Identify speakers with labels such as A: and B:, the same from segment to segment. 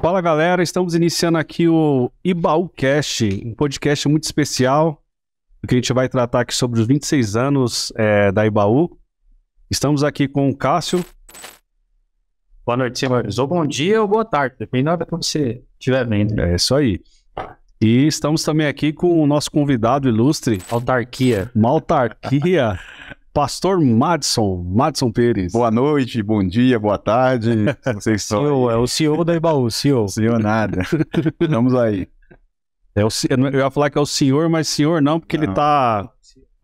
A: Fala galera, estamos iniciando aqui o IbaúCast, um podcast muito especial, que a gente vai tratar aqui sobre os 26 anos da Ibaú. Estamos aqui com o Cássio.
B: Boa noite, senhores. Ou bom dia ou boa tarde, depende da hora que você estiver vendo.
A: É isso aí. E estamos também aqui com o nosso convidado ilustre,
B: Autarquia.
A: uma autarquia, Pastor Madson Pires.
C: Boa noite, bom dia, boa tarde. Vocês são
B: CEO, é o CEO da Ibaú, CEO.
C: senhor nada. Vamos aí.
A: Eu ia falar que é o senhor, mas senhor não, porque ele tá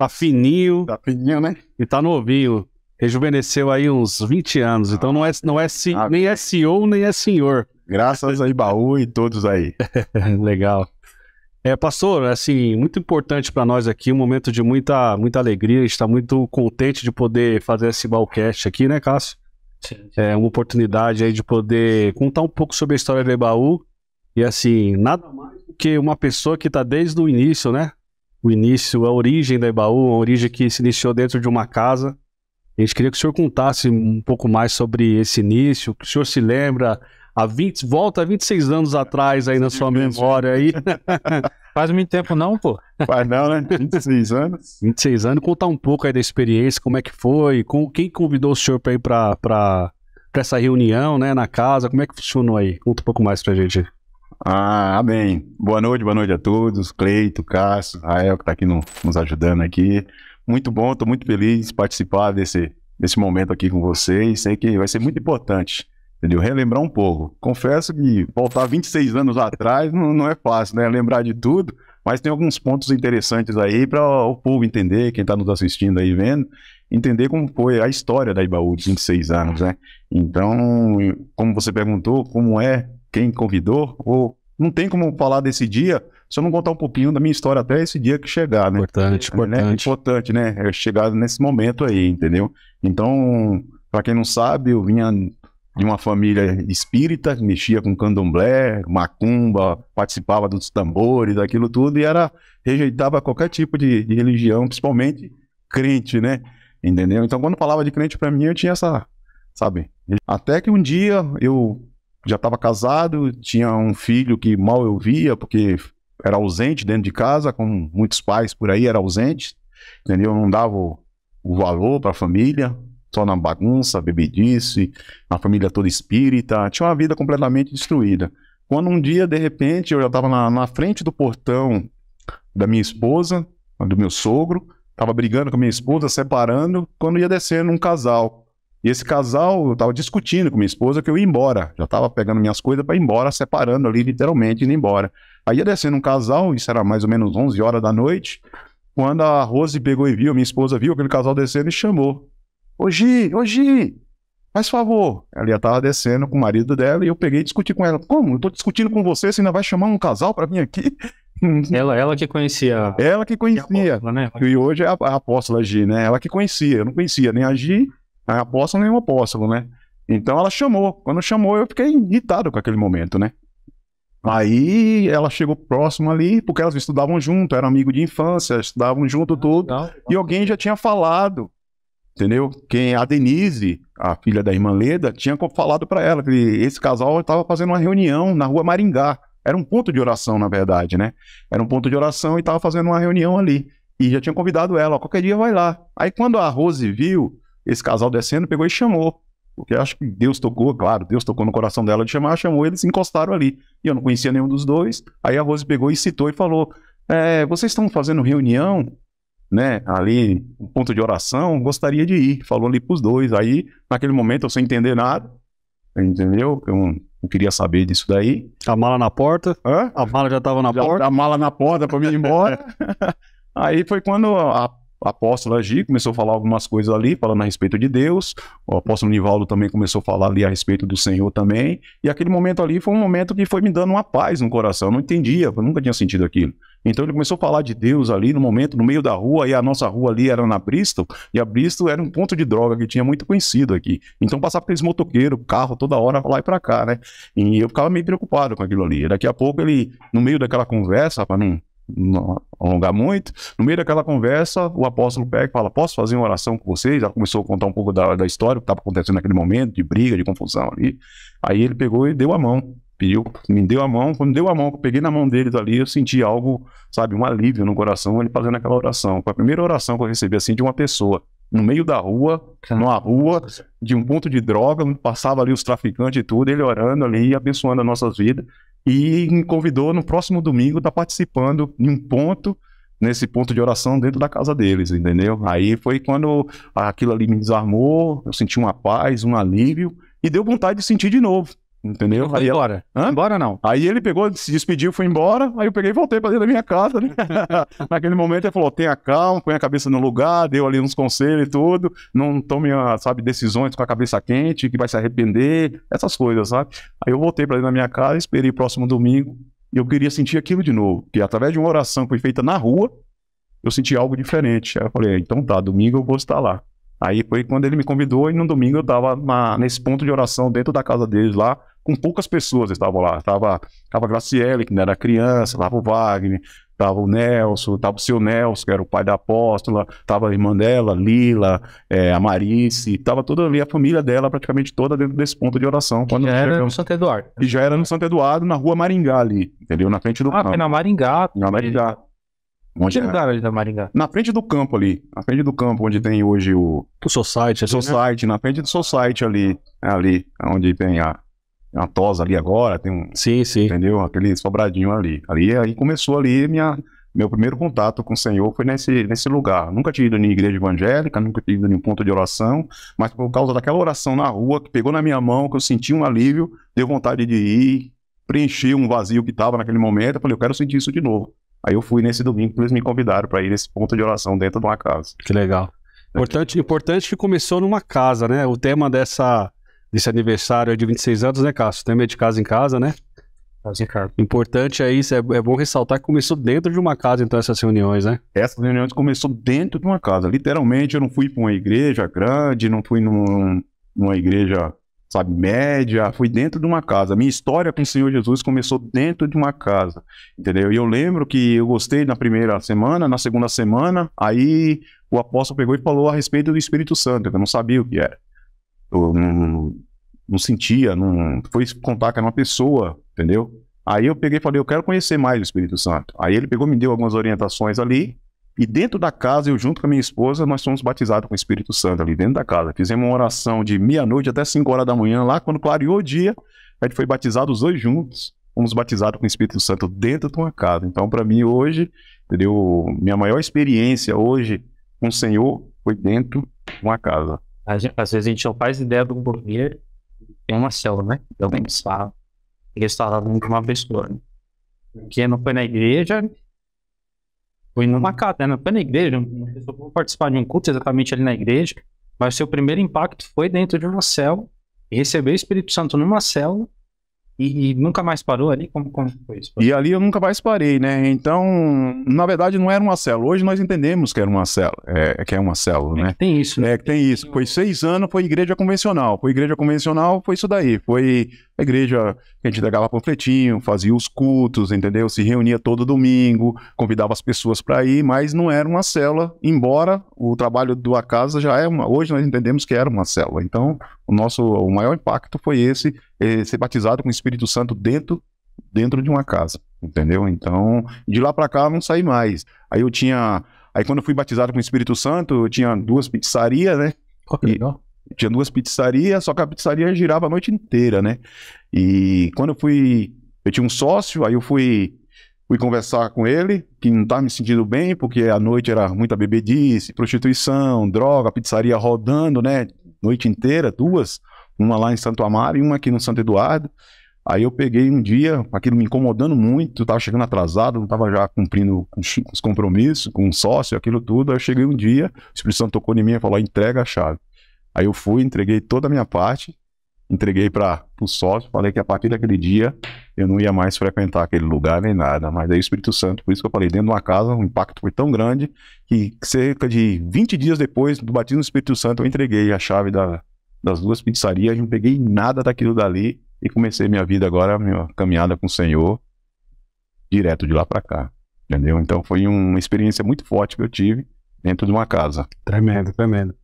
A: fininho
C: Tá fininho, né?
A: e tá novinho. Rejuvenesceu aí uns 20 anos, então nem é CEO, nem é senhor.
C: Graças a Ibaú e todos aí.
A: Legal. Pastor, assim, muito importante para nós aqui, um momento de muita alegria, a gente está muito contente de poder fazer esse IbaúCast aqui, né, Cássio?
B: Sim.
A: É uma oportunidade aí de poder contar um pouco sobre a história da Ibaú e, assim, nada mais do que uma pessoa que está desde o início, né? O início, a origem da Ibaú, a origem que se iniciou dentro de uma casa. A gente queria que o senhor contasse um pouco mais sobre esse início, que o senhor se lembra, volta 26 anos atrás aí na sua memória aí.
B: Faz muito tempo não, pô.
C: Faz não, né? 26 anos.
A: 26 anos, contar um pouco aí da experiência, como é que foi, quem convidou o senhor para ir para essa reunião, né, na casa, como é que funcionou aí? Conta um pouco mais pra gente.
C: Amém. Boa noite a todos. Cleito, Cássio, Rael, que tá aqui nos ajudando aqui. Muito bom, tô muito feliz de participar desse momento aqui com vocês. Sei que vai ser muito importante, entendeu? Relembrar um pouco. Confesso que voltar 26 anos atrás não é fácil, né? Lembrar de tudo, mas tem alguns pontos interessantes aí para o povo entender, quem está nos assistindo aí vendo, entender como foi a história da Ibaú de 26 anos, né? Então, como você perguntou, como é, quem convidou, ou não tem como falar desse dia se eu não contar um pouquinho da minha história até esse dia que chegar, né?
A: Importante.
C: Importante, né? É chegar nesse momento aí, entendeu? Então, para quem não sabe, eu vinha de uma família espírita, mexia com candomblé, macumba, participava dos tambores, aquilo tudo, e rejeitava qualquer tipo de religião, principalmente crente, né? Entendeu? Então, quando falava de crente para mim, eu tinha essa, sabe? Até que um dia eu já estava casado, tinha um filho que mal eu via, porque era ausente dentro de casa, como muitos pais por aí, era ausente, entendeu? Não dava o valor para a família, só na bagunça, bebedice, a família toda espírita, tinha uma vida completamente destruída. Quando um dia, de repente, eu já estava na frente do portão da minha esposa, do meu sogro, estava brigando com a minha esposa, separando, quando ia descendo um casal. E esse casal, eu estava discutindo com minha esposa que eu ia embora, já estava pegando minhas coisas para ir embora, separando ali, literalmente, indo embora. Aí ia descendo um casal, isso era mais ou menos 11 horas da noite, quando a Rose pegou e viu, a minha esposa viu aquele casal descendo e chamou. Ô Gi, faz favor. Ela já estava descendo com o marido dela e eu peguei e discuti com ela. Como? Eu tô discutindo com você, você ainda vai chamar um casal para vir aqui?
B: Ela que conhecia.
C: Ela que conhecia.
B: Apóstola, né?
C: E hoje é a apóstola Gi, né? Ela que conhecia. Eu não conhecia nem a Gi, a apóstola, nem o apóstolo, né? Então ela chamou. Quando chamou, eu fiquei irritado com aquele momento, né? Aí ela chegou próximo ali, porque elas estudavam junto, eram amigos de infância, estudavam junto tudo. E alguém já tinha falado, entendeu? A Denise, a filha da irmã Leda, tinha falado para ela que esse casal estava fazendo uma reunião na rua Maringá. Era um ponto de oração, na verdade, né? Era um ponto de oração e estava fazendo uma reunião ali. E já tinha convidado ela, ó, qualquer dia vai lá. Aí quando a Rose viu esse casal descendo, pegou e chamou. Porque acho que Deus tocou, claro, Deus tocou no coração dela de chamar, chamou, eles se encostaram ali. E eu não conhecia nenhum dos dois. Aí a Rose pegou e citou e falou, vocês estão fazendo reunião, né, ali, um ponto de oração, gostaria de ir. Falou ali pros dois. Aí, naquele momento, eu sem entender nada, entendeu? Eu não queria saber disso daí.
A: A mala na porta?
C: Hã?
A: A mala já estava na porta?
C: A mala na porta pra mim ir embora. Aí foi quando a apóstola Gi começou a falar algumas coisas ali, falando a respeito de Deus. O apóstolo Nivaldo também começou a falar ali a respeito do Senhor também. E aquele momento ali foi um momento que foi me dando uma paz no coração. Eu não entendia, eu nunca tinha sentido aquilo. Então ele começou a falar de Deus ali no momento, no meio da rua, e a nossa rua ali era na Bristol, e a Bristol era um ponto de droga que tinha muito conhecido aqui. Então passava aqueles motoqueiros, carro toda hora lá e pra cá, né? E eu ficava meio preocupado com aquilo ali. E daqui a pouco ele, no meio daquela conversa, para não alongar muito, no meio daquela conversa, o apóstolo pega e fala, posso fazer uma oração com vocês? Já começou a contar um pouco da história, o que estava acontecendo naquele momento, de briga, de confusão ali. Aí ele pegou e deu a mão. pediu, me deu a mão, quando deu a mão, eu peguei na mão deles ali, eu senti algo, sabe, um alívio no coração, ele fazendo aquela oração. Foi a primeira oração que eu recebi, assim, de uma pessoa, no meio da rua, numa rua, de um ponto de droga, passava ali os traficantes e tudo, ele orando ali, abençoando as nossas vidas, e me convidou no próximo domingo a estar participando em um ponto, nesse ponto de oração dentro da casa deles, entendeu? Aí foi quando aquilo ali me desarmou, eu senti uma paz, um alívio, e deu vontade de sentir de novo, entendeu?
B: Foi
C: Aí
B: embora. Embora não.
C: Aí ele pegou, se despediu, foi embora, aí eu peguei e voltei pra dentro da minha casa, né? Naquele momento ele falou, tenha calma, põe a cabeça no lugar, deu ali uns conselhos e tudo, não tome, sabe, decisões com a cabeça quente, que vai se arrepender, essas coisas, sabe? Aí eu voltei pra dentro da minha casa, esperei o próximo domingo, e eu queria sentir aquilo de novo, que através de uma oração que foi feita na rua, eu senti algo diferente. Aí eu falei, então tá, domingo eu vou estar lá. Aí foi quando ele me convidou e no domingo eu tava nesse ponto de oração dentro da casa deles lá, com poucas pessoas estavam lá. Tava a Graciele, que não era criança, tava o Wagner, tava o Nelson, tava o seu Nelson, que era o pai da apóstola, tava a irmã dela, Lila, a Marice, tava toda ali a família dela, praticamente toda dentro desse ponto de oração. Quando
B: Já era no Santo Eduardo.
C: E já era no Santo Eduardo, na rua Maringá ali, entendeu? Na frente do campo.
B: Foi na Maringá.
C: Na Maringá. Onde
B: Que lugar ali da Maringá?
C: Na frente do campo ali, na frente do campo onde tem hoje o
A: Society, assim, né?
C: Society, na frente do Society ali, onde tem a tosa ali agora, tem um,
A: Sim, sim.
C: entendeu? Aquele sobradinho ali. Aí começou ali meu primeiro contato com o Senhor foi nesse lugar. Nunca tinha ido em igreja evangélica, nunca tinha ido em ponto de oração, mas por causa daquela oração na rua que pegou na minha mão, que eu senti um alívio, deu vontade de ir, preencher um vazio que estava naquele momento, eu falei, eu quero sentir isso de novo. Aí eu fui nesse domingo, eles me convidaram para ir nesse ponto de oração dentro de uma casa.
A: Que legal. Importante que começou numa casa, né? O tema desse aniversário é de 26 anos, né, Cássio? O tema é de casa em casa, né?
B: Casa em casa.
A: Importante é isso, é bom ressaltar que começou dentro de uma casa, então, essas reuniões, né?
C: Essas reuniões começou dentro de uma casa. Literalmente, eu não fui para uma igreja grande, não fui numa igreja, sabe, média, fui dentro de uma casa. Minha história com o Senhor Jesus começou dentro de uma casa, entendeu? E eu lembro que eu gostei na primeira semana, na segunda semana, aí o apóstolo pegou e falou a respeito do Espírito Santo, que eu não sabia o que era. Eu não sentia, não foi contar que era uma pessoa, entendeu? Aí eu peguei e falei, eu quero conhecer mais o Espírito Santo. Aí ele pegou e me deu algumas orientações ali, e dentro da casa, eu junto com a minha esposa, nós fomos batizados com o Espírito Santo ali dentro da casa. Fizemos uma oração de meia-noite até 5 horas da manhã, lá quando clareou o dia, a gente foi batizado os dois juntos, fomos batizados com o Espírito Santo dentro de uma casa. Então, para mim hoje, entendeu? Minha maior experiência hoje com o Senhor foi dentro de uma casa.
B: Às vezes a gente não faz ideia do porquê tem uma célula, né? Então eles falavam de uma pessoa, né? Porque não foi na igreja, foi numa casa, né? Não foi na igreja, uma pessoa foi participar de um culto exatamente ali na igreja, mas o seu primeiro impacto foi dentro de uma célula, e recebeu o Espírito Santo numa célula, e nunca mais parou ali? Como foi isso?
C: E ali eu nunca mais parei, né? Então, na verdade, não era uma célula. Hoje nós entendemos que era uma célula, que é uma célula, né?
B: Tem isso, né?
C: Que tem isso. Foi 6 anos, foi igreja convencional. Foi igreja convencional, foi isso daí. Foi a igreja que a gente entregava panfletinho, fazia os cultos, entendeu? Se reunia todo domingo, convidava as pessoas para ir, mas não era uma célula, embora o trabalho da casa já é uma... Hoje nós entendemos que era uma célula. Então, o maior impacto foi esse, ser batizado com o Espírito Santo dentro de uma casa, entendeu? Então, de lá para cá eu não saí mais. Aí quando eu fui batizado com o Espírito Santo, eu tinha 2 pizzarias, né? Tinha 2 pizzarias, só que a pizzaria girava a noite inteira, né? E quando eu tinha um sócio, aí eu fui conversar com ele, que não estava me sentindo bem, porque a noite era muita bebedice, prostituição, droga, pizzaria rodando, né? Noite inteira, 2, uma lá em Santo Amaro e uma aqui no Santo Eduardo. Aí eu peguei um dia, aquilo me incomodando muito, eu tava chegando atrasado, não tava já cumprindo os compromissos com um sócio, aquilo tudo. Aí eu cheguei um dia, o Espírito Santo tocou em mim e falou, entrega a chave. Aí eu fui, entreguei toda a minha parte, entreguei para o sócio, falei que a partir daquele dia eu não ia mais frequentar aquele lugar nem nada. Mas aí o Espírito Santo, por isso que eu falei, dentro de uma casa, o impacto foi tão grande que cerca de 20 dias depois do batismo do Espírito Santo, eu entreguei a chave das 2 pizzarias, não peguei nada daquilo dali e comecei minha vida agora, minha caminhada com o Senhor, direto de lá para cá, entendeu? Então foi uma experiência muito forte que eu tive dentro de uma casa.
A: Tremendo, tremendo.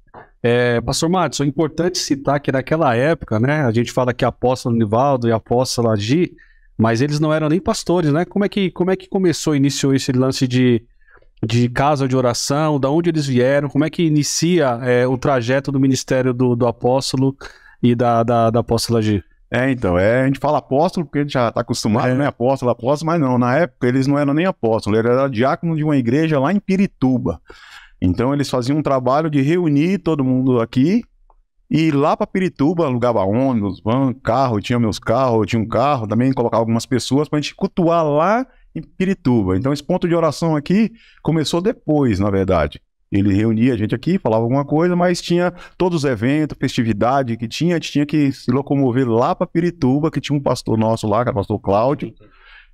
A: Pastor Madison, é importante citar que naquela época, né, a gente fala que a apóstola Nivaldo e a apóstola Gi, mas eles não eram nem pastores, né? Como é que iniciou esse lance de casa de oração? Da onde eles vieram? Como é que inicia o trajeto do ministério do apóstolo e da apóstola Gi?
C: Então, a gente fala apóstolo porque a gente já está acostumado, né? Apóstolo, mas não, na época eles não eram nem apóstolos, eles eram diácono de uma igreja lá em Pirituba. Então eles faziam um trabalho de reunir todo mundo aqui e ir lá para Pirituba, alugava ônibus, van, carro, tinha meus carros, eu tinha um carro, também colocava algumas pessoas para a gente cultuar lá em Pirituba. Então esse ponto de oração aqui começou depois, na verdade. Ele reunia a gente aqui, falava alguma coisa, mas tinha todos os eventos, festividade que tinha, a gente tinha que se locomover lá para Pirituba, que tinha um pastor nosso lá, que era o pastor Cláudio.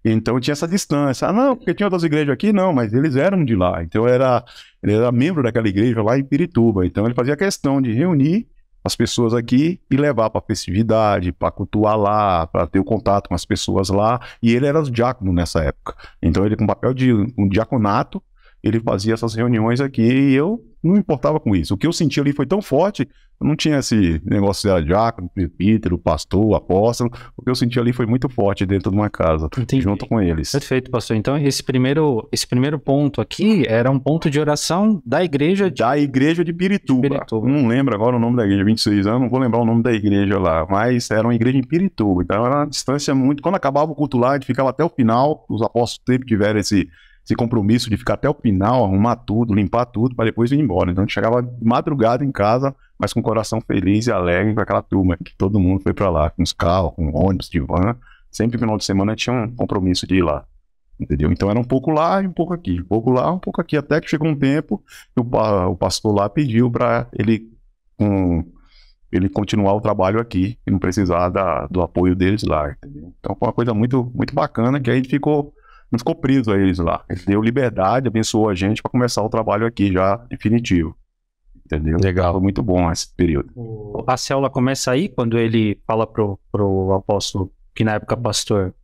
C: Então tinha essa distância. Ah, não, porque tinha outras igrejas aqui, não, mas eles eram de lá. Então ele era membro daquela igreja lá em Pirituba. Então ele fazia questão de reunir as pessoas aqui e levar para festividade, para cultuar lá, para ter o contato com as pessoas lá. E ele era o diácono nessa época. Então ele com papel de um diaconato, ele fazia essas reuniões aqui e eu não me importava com isso. O que eu senti ali foi tão forte, eu não tinha esse negócio de diácono, presbítero, pastor, apóstolo. O que eu senti ali foi muito forte dentro de uma casa, junto com eles.
B: Perfeito, pastor. Então, esse primeiro ponto aqui era um ponto de oração da igreja
C: de Pirituba. Não lembro agora o nome da igreja, 26 anos, não vou lembrar o nome da igreja lá, mas era uma igreja em Pirituba. Então era uma distância muito... Quando acabava o culto lá, a gente ficava até o final, os apóstolos sempre tiveram esse compromisso de ficar até o final, arrumar tudo, limpar tudo, para depois ir embora. Então a gente chegava de madrugada em casa, mas com o coração feliz e alegre com aquela turma, que todo mundo foi para lá, com os carros, com ônibus, de van. Sempre no final de semana tinha um compromisso de ir lá, entendeu? Então era um pouco lá e um pouco aqui, um pouco lá, um pouco aqui, até que chegou um tempo que o pastor lá pediu para ele continuar o trabalho aqui e não precisar do apoio deles lá, entendeu? Então foi uma coisa muito, muito bacana, que a gente ficou preso a eles lá. Ele deu liberdade, abençoou a gente para começar o trabalho aqui já definitivo. Entendeu?
A: Legal.
C: Foi muito bom esse período.
B: A célula começa aí, quando ele fala pro apóstolo, que na época pastor,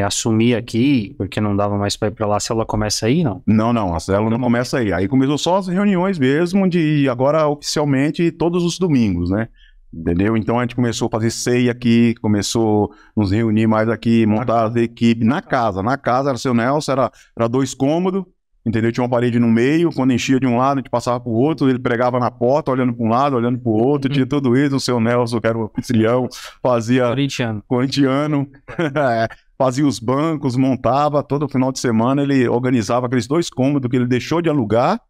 B: assumir aqui, porque não dava mais para ir para lá, a célula começa aí, não?
C: Não, a célula não começa aí. Aí começou só as reuniões mesmo, de agora oficialmente todos os domingos, né? Entendeu? Então a gente começou a fazer ceia aqui, começou a nos reunir mais aqui, montar as equipes na casa era o seu Nelson, era 2 cômodos, entendeu? Tinha uma parede no meio, quando enchia de um lado a gente passava pro outro, ele pregava na porta, olhando para um lado, olhando pro outro, tinha tudo isso, o seu Nelson, que era o anfitrião, fazia... Corintiano. Fazia os bancos, montava, todo final de semana ele organizava aqueles 2 cômodos que ele deixou de alugar,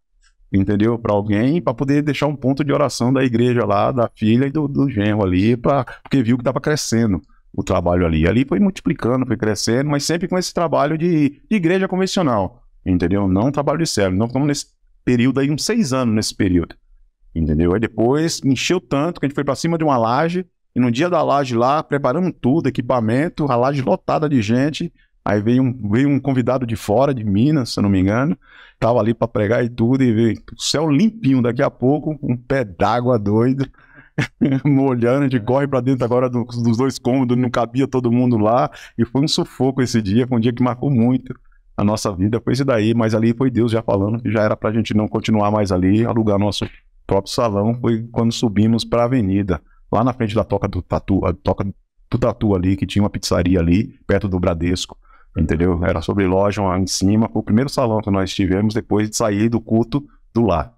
C: entendeu? Para alguém, para poder deixar um ponto de oração da igreja lá, da filha e do genro ali, porque viu que estava crescendo o trabalho ali. Ali foi multiplicando, foi crescendo, mas sempre com esse trabalho de igreja convencional, entendeu? Não trabalho de célula. Nós estamos nesse período aí, uns 6 anos nesse período, entendeu? Aí depois encheu tanto que a gente foi para cima de uma laje, e no dia da laje lá, preparamos tudo, equipamento, a laje lotada de gente. Aí veio um convidado de fora, de Minas, se eu não me engano, tava ali para pregar e tudo, e veio o céu limpinho daqui a pouco, um pé d'água doido, molhando, a gente corre para dentro agora dos 2 cômodos, não cabia todo mundo lá, e foi um sufoco esse dia, foi um dia que marcou muito a nossa vida, foi isso daí, mas ali foi Deus já falando que já era pra gente não continuar mais ali, alugar nosso próprio salão, foi quando subimos para a avenida, lá na frente da Toca do Tatu ali, que tinha uma pizzaria ali, perto do Bradesco. Entendeu? Era sobre loja lá em cima. Foi o primeiro salão que nós tivemos depois de sair do culto do lar.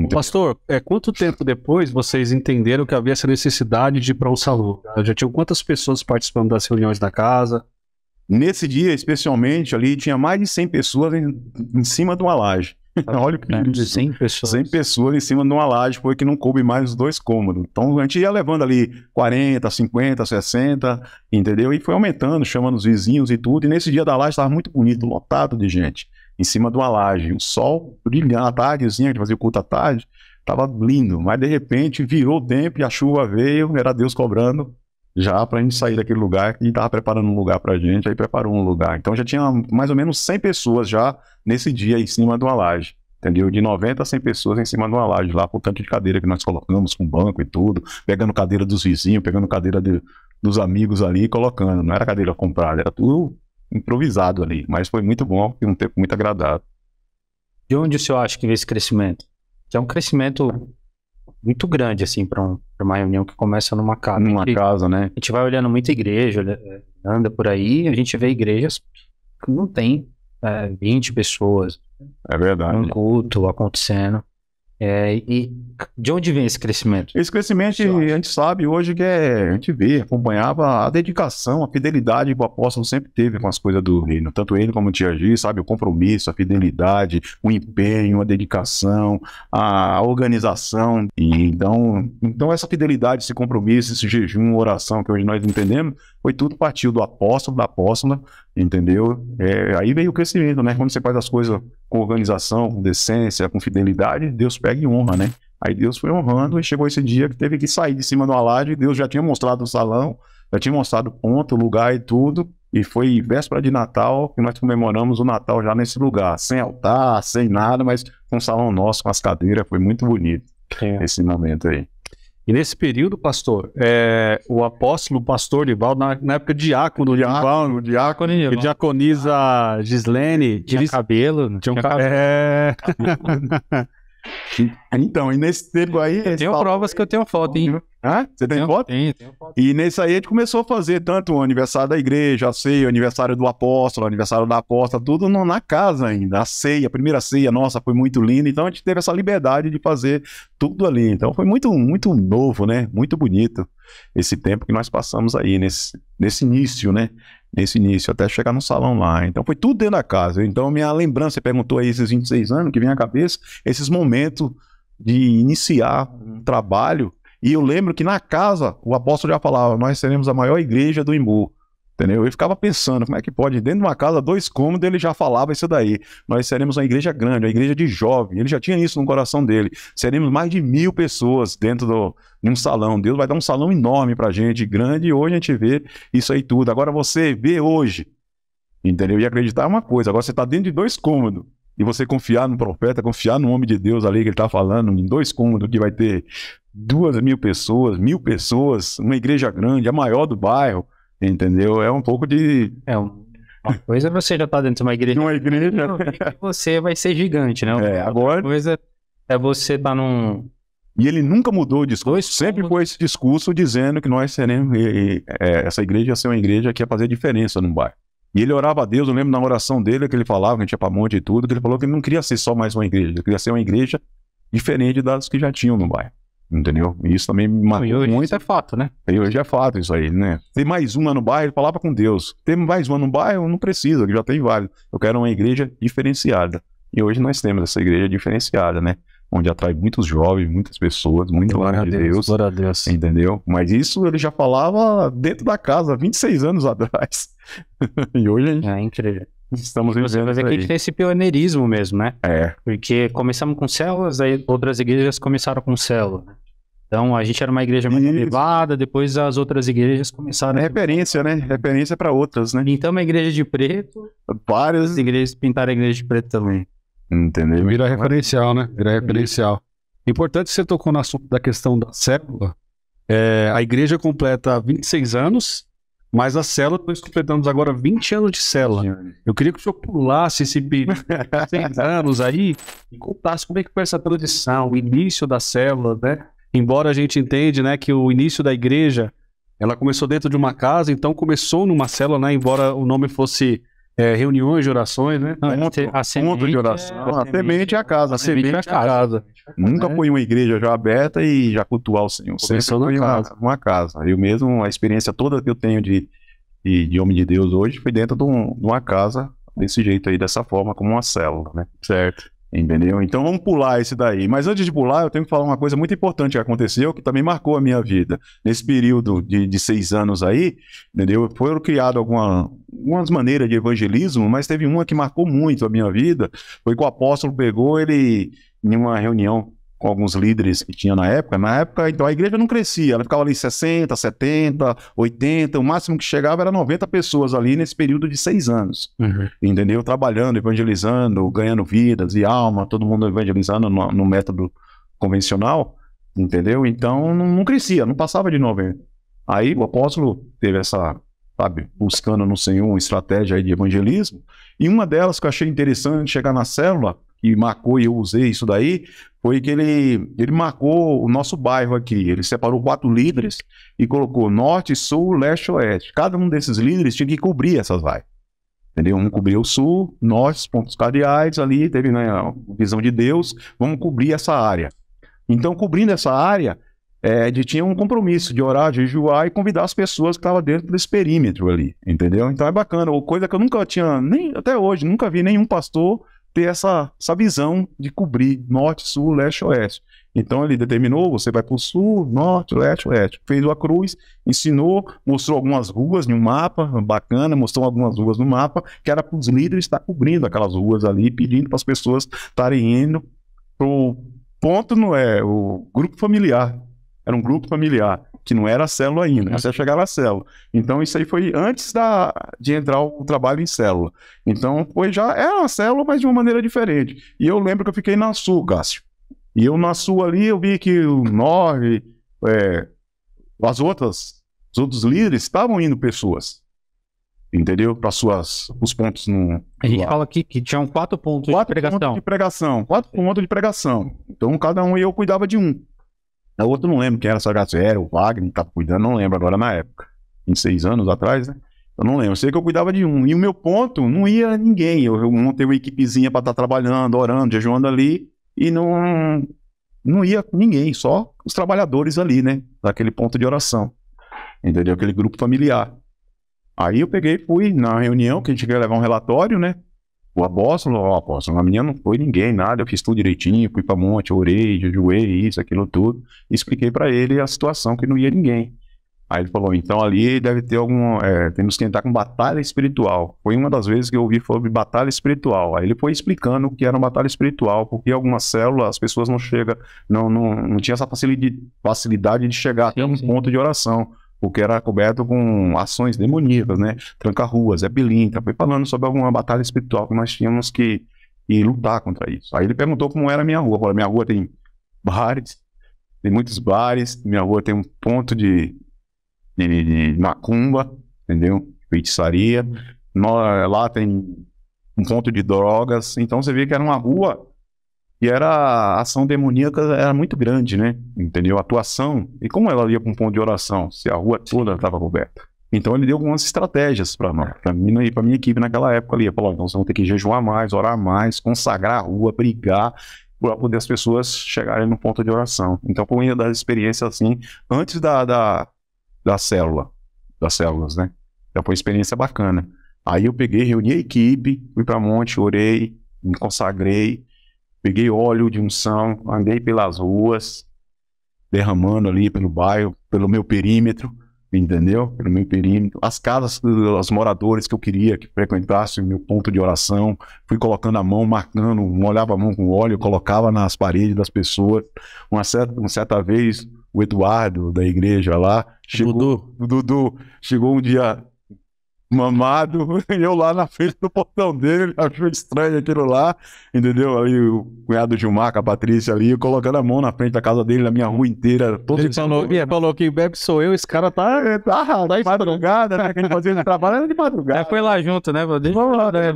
A: Pastor, quanto tempo depois vocês entenderam que havia essa necessidade de ir para um salão? Já tinham quantas pessoas participando das reuniões da casa?
C: Nesse dia, especialmente, ali tinha mais de 100 pessoas em cima de uma laje. Olha que isso.
B: 100 pessoas.
C: 100 pessoas em cima de uma laje, foi que não coube mais os 2 cômodos. Então a gente ia levando ali 40, 50, 60, entendeu? E foi aumentando, chamando os vizinhos e tudo. E nesse dia da laje estava muito bonito, lotado de gente, em cima de uma laje. O sol brilhando à tardezinha, que fazia o culto à tarde, estava lindo. Mas de repente virou o tempo e a chuva veio, era Deus cobrando já pra gente sair daquele lugar, e tava preparando um lugar pra gente, aí preparou um lugar. Então já tinha mais ou menos 100 pessoas já nesse dia em cima de uma laje, entendeu? De 90 a 100 pessoas em cima de uma laje lá, por tanto de cadeira que nós colocamos, com banco e tudo, pegando cadeira dos vizinhos, pegando cadeira dos amigos ali e colocando. Não era cadeira comprada, era tudo improvisado ali, mas foi muito bom e um tempo muito agradável.
B: De onde o senhor acha que veio esse crescimento? Que é um crescimento muito grande, assim, para uma reunião que começa numa casa.
C: Numa casa, né?
B: A gente vai olhando muita igreja, anda por aí, a gente vê igrejas que não tem 20 pessoas
C: É verdade.
B: num culto acontecendo. E de onde vem esse crescimento?
C: Esse crescimento a gente sabe hoje que a gente vê, acompanhava a dedicação, a fidelidade que o apóstolo sempre teve com as coisas do reino. Tanto ele como o Tia Gi, sabe, o compromisso, a fidelidade, o empenho, a dedicação, a organização. E então essa fidelidade, esse compromisso, esse jejum, oração que hoje nós entendemos, foi tudo partiu do apóstolo, da apóstola, entendeu? Aí veio o crescimento, né? Quando você faz as coisas com organização, com decência, com fidelidade, Deus pega e honra, né? Aí Deus foi honrando e chegou esse dia que teve que sair de cima do alarde. Deus já tinha mostrado o salão, já tinha mostrado o ponto, o lugar e tudo. E foi véspera de Natal que nós comemoramos o Natal já nesse lugar, sem altar, sem nada, mas com um salão nosso, com as cadeiras. Foi muito bonito esse momento aí.
A: E nesse período, pastor, o apóstolo, o pastor Nivaldo, na época diácono,
C: O diácono,
A: que diaconiza Gislene,
B: Tinha cabelo,
A: tinha um
C: Então, e nesse tempo aí...
B: Tenho provas que eu tenho foto, hein?
C: Hã? Você tem foto?
B: Tenho foto.
C: E nesse aí a gente começou a fazer tanto o aniversário da igreja, a ceia, o aniversário do apóstolo, o aniversário da apóstola, tudo na casa ainda. A ceia, a primeira ceia nossa foi muito linda, então a gente teve essa liberdade de fazer tudo ali. Então foi muito, muito novo, né? Muito bonito esse tempo que nós passamos aí, nesse início, né? Nesse início, até chegar no salão lá. Então foi tudo dentro da casa. Então minha lembrança, você perguntou aí esses 26 anos que vem à cabeça, esses momentos de iniciar um trabalho. E eu lembro que na casa, o apóstolo já falava, nós seremos a maior igreja do Imbu, entendeu? Eu ficava pensando, como é que pode? Dentro de uma casa, 2 cômodos, ele já falava isso daí. Nós seremos uma igreja grande, uma igreja de jovem. Ele já tinha isso no coração dele. Seremos mais de 1000 pessoas dentro de um salão. Deus vai dar um salão enorme pra gente, grande, e hoje a gente vê isso aí tudo. Agora você vê hoje, entendeu? E acreditar é uma coisa, agora você tá dentro de 2 cômodos. E você confiar no profeta, confiar no homem de Deus ali que ele tá falando, em 2 cômodos que vai ter 2.000 pessoas, 1.000 pessoas, uma igreja grande, a maior do bairro, entendeu? É um pouco de...
B: Uma coisa é você já tá dentro de uma igreja.
C: Uma igreja...
B: Você vai ser gigante, né?
C: Agora...
B: Outra coisa é você tá num...
C: E ele nunca mudou o discurso, sempre foi esse discurso dizendo que nós seremos... essa igreja ia ser uma igreja que ia fazer diferença no bairro. E ele orava a Deus, eu lembro na oração dele que ele falava, que a gente ia pra monte e tudo, que ele falou que ele não queria ser só mais uma igreja, ele queria ser uma igreja diferente das que já tinham no bairro. Entendeu? E isso também me marcou muito.
B: Isso é fato, né?
C: E hoje é fato isso aí, né? Tem mais uma no bairro, ele falava com Deus. Tem mais uma no bairro, não precisa, que já tem vários. Eu quero uma igreja diferenciada. E hoje nós temos essa igreja diferenciada, né? Onde atrai muitos jovens, muitas pessoas, muita glória a Deus.
A: Glória a Deus.
C: Entendeu? Mas isso ele já falava dentro da casa, 26 anos atrás. E hoje a gente...
B: É incrível.
C: Estamos
B: Você vai ver que a gente tem esse pioneirismo mesmo, né? Porque começamos com células, aí outras igrejas começaram com célula. Então a gente era uma igreja mais elevada, depois as outras igrejas começaram...
C: referência, né? Referência para outras, né?
B: Então uma igreja de preto, várias igrejas pintaram a igreja de preto também.
C: Entendeu?
A: Vira referencial, né? Vira referencial. Importante que você tocou no assunto da questão da célula. A igreja completa 26 anos, mas a célula, nós completamos agora 20 anos de célula. Eu queria que o senhor pulasse esse período de 6 anos aí e contasse como é que foi essa transição, o início da célula, né? Embora a gente entenda, né, que o início da igreja, ela começou dentro de uma casa, então começou numa célula, né? Embora o nome fosse reuniões de orações, né?
B: A semente
C: de oração. A semente é a casa.
A: A semente é a casa.
C: Nunca foi uma igreja já aberta e já cultuar o Senhor.
A: Começou
C: Sempre foi uma casa. Eu mesmo, a experiência toda que eu tenho de homem de Deus hoje foi dentro de uma casa, desse jeito aí, dessa forma, como uma célula, né?
A: Certo.
C: Entendeu? Então vamos pular esse daí. Mas antes de pular, eu tenho que falar uma coisa muito importante que aconteceu, que também marcou a minha vida. Nesse período de 6 anos aí, entendeu? Foram criadas algumas maneiras de evangelismo, mas teve uma que marcou muito a minha vida. Foi que o apóstolo pegou ele em uma reunião com alguns líderes que tinha na época. Na época, então, a igreja não crescia. Ela ficava ali 60, 70, 80. O máximo que chegava era 90 pessoas ali nesse período de 6 anos. Entendeu? Trabalhando, evangelizando, ganhando vidas e alma, todo mundo evangelizando no método convencional. Entendeu? Então, não crescia, não passava de 90. Aí o apóstolo teve essa, sabe, buscando no Senhor uma estratégia aí de evangelismo. E uma delas que eu achei interessante chegar na célula, que marcou e eu usei isso daí, foi que ele marcou o nosso bairro aqui. Ele separou 4 líderes e colocou norte, sul, leste, oeste. Cada um desses líderes tinha que cobrir essas áreas. Entendeu? Um cobriu o sul, norte, os pontos cardeais ali, teve, né, a visão de Deus, vamos cobrir essa área. Então, cobrindo essa área, tinha um compromisso de orar, jejuar e convidar as pessoas que estavam dentro desse perímetro ali, entendeu? Então é bacana, coisa que eu nunca tinha, nem até hoje, nunca vi nenhum pastor ter essa visão de cobrir norte, sul, leste, oeste. Então ele determinou, você vai para o sul, norte, leste, oeste. Fez a cruz, ensinou, mostrou algumas ruas em um mapa, bacana, mostrou algumas ruas no mapa, que era para os líderes estar cobrindo aquelas ruas ali, pedindo para as pessoas estarem indo para o ponto, não é, o grupo familiar. Era um grupo familiar, que não era a célula ainda, até chegar na célula. Então isso aí foi antes de entrar o trabalho em célula. Então era uma célula, mas de uma maneira diferente. E eu lembro que eu fiquei na Sul, Cássio. E eu na Sul ali, eu vi que o Norte, os outros líderes estavam indo pessoas, entendeu? Para os pontos no...
B: A gente fala aqui que tinham 4 pontos de pregação.
C: 4 pontos de pregação. Então cada um, e eu cuidava de um. O outro não lembro quem era, se era o Wagner, que estava cuidando, não lembro agora na época. 26 anos atrás, né? Eu não lembro, eu sei que eu cuidava de um. E o meu ponto, não ia ninguém. Eu montei uma equipezinha para estar trabalhando, orando, jejuando ali, e não ia ninguém, só os trabalhadores ali, né? Daquele ponto de oração. Entendeu? Aquele grupo familiar. Aí eu peguei, fui na reunião, que a gente queria levar um relatório, né? O apóstolo, a menina não foi ninguém, nada, eu fiz tudo direitinho, fui pra monte, orei, jejuei, isso, aquilo tudo, e expliquei pra ele a situação, que não ia ninguém. Aí ele falou, então ali deve ter temos que entrar com batalha espiritual. Foi uma das vezes que eu ouvi sobre batalha espiritual. Aí ele foi explicando o que era uma batalha espiritual, porque algumas células, as pessoas não chegam, não tinha essa facilidade de chegar até um ponto de oração, porque era coberto com ações demoníacas, né? Tranca-ruas, Belinta, foi falando sobre alguma batalha espiritual que nós tínhamos que lutar contra isso. Aí ele perguntou como era a minha rua. Eu falei, minha rua tem bares, tem muitos bares, minha rua tem um ponto de macumba, entendeu? Feitiçaria. Lá tem um ponto de drogas. Então você vê que era uma rua e a ação demoníaca era muito grande, né? Entendeu? A atuação. E como ela ia para um ponto de oração? Se a rua toda estava coberta. Então ele deu algumas estratégias para nós, para mim e para minha equipe naquela época ali. Ele falou, então vocês vão ter que jejuar mais, orar mais, consagrar a rua, brigar, para poder as pessoas chegarem no ponto de oração. Então foi uma das experiências assim, antes da célula, das células, né? Então foi uma experiência bacana. Aí eu peguei, reuni a equipe, fui para monte, orei, me consagrei, peguei óleo de unção, andei pelas ruas, derramando ali pelo bairro, pelo meu perímetro, entendeu? Pelo meu perímetro. As casas dos moradores que eu queria que frequentassem o meu ponto de oração, fui colocando a mão, marcando, molhava a mão com óleo, colocava nas paredes das pessoas. Uma certa vez, o Eduardo da igreja lá, o Dudu, chegou um dia mamado, e eu lá na frente do portão dele, ele achou estranho aquilo lá, entendeu? Aí o cunhado Gilmar, com a Patrícia ali, colocando a mão na frente da casa dele, na minha rua inteira.
A: Ele falou que bebe sou eu, esse cara tá
C: de madrugada, né? Que a gente fazia esse trabalho era de madrugada.
B: Foi lá junto, né?
C: Vamos lá, né?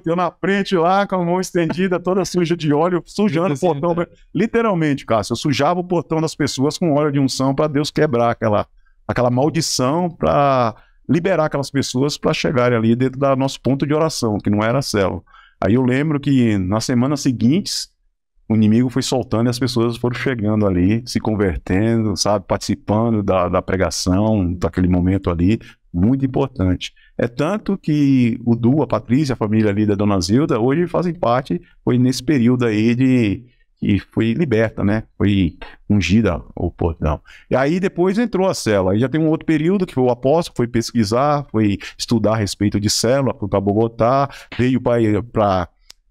C: Eu na frente lá, com a mão estendida, toda suja de óleo, sujando o portão. Literalmente, Cássio, eu sujava o portão das pessoas com óleo de unção para Deus quebrar aquela maldição, para liberar aquelas pessoas para chegarem ali dentro do nosso ponto de oração, que não era a célula. Aí eu lembro que nas semanas seguintes, o inimigo foi soltando e as pessoas foram chegando ali, se convertendo, sabe, participando da pregação, daquele momento ali, muito importante. É tanto que o Du, a Patrícia, a família ali da Dona Zilda, hoje fazem parte, foi nesse período aí que foi liberta, né? Foi ungida o portão. E aí depois entrou a célula. Aí já tem um outro período que foi o apóstolo, foi pesquisar, foi estudar a respeito de célula, foi para Bogotá, veio para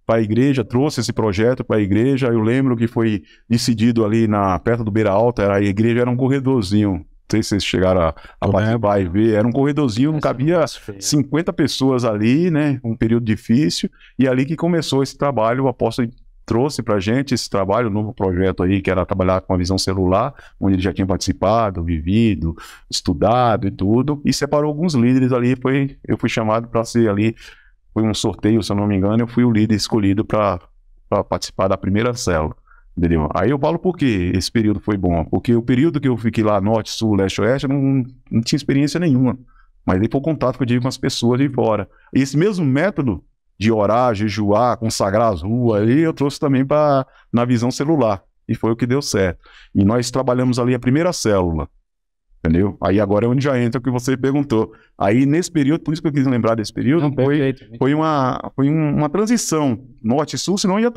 C: a igreja, trouxe esse projeto para a igreja. Eu lembro que foi decidido ali perto do Beira Alta, a igreja era um corredorzinho. Não sei se vocês chegaram a participar e ver. Era um corredorzinho, não cabia 50 pessoas ali, né? Um período difícil. E ali que começou esse trabalho, o apóstolo trouxe pra gente esse trabalho, um novo projeto aí, que era trabalhar com a visão celular, onde ele já tinha participado, vivido, estudado e tudo, e separou alguns líderes ali. Eu fui chamado para ser ali, foi um sorteio, se eu não me engano, eu fui o líder escolhido para participar da primeira célula. Entendeu? Aí eu falo por que esse período foi bom. Porque o período que eu fiquei lá, norte, sul, leste, oeste, eu não tinha experiência nenhuma. Mas aí foi o contato que eu tive com as pessoas de fora. E esse mesmo método de orar, jejuar, consagrar as ruas ali, eu trouxe também na visão celular. E foi o que deu certo. E nós trabalhamos ali a primeira célula. Entendeu? Aí agora é onde já entra o que você perguntou. Aí nesse período, por isso que eu quis lembrar desse período, foi uma transição norte e sul, senão ia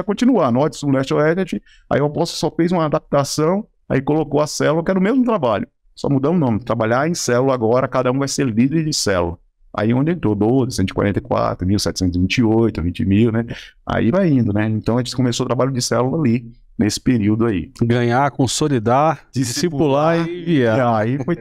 C: continuar norte, sul, leste, oeste. Aí o apóstolo só fez uma adaptação, aí colocou a célula, que era o mesmo trabalho. Só mudamos o nome. Trabalhar em célula agora, cada um vai ser líder de célula. Aí onde entrou 12, 144, 1728, 20 mil, né? Aí vai indo, né? Então a gente começou o trabalho de célula ali, nesse período aí.
A: Ganhar, consolidar, discipular e enviar.
C: Aí foi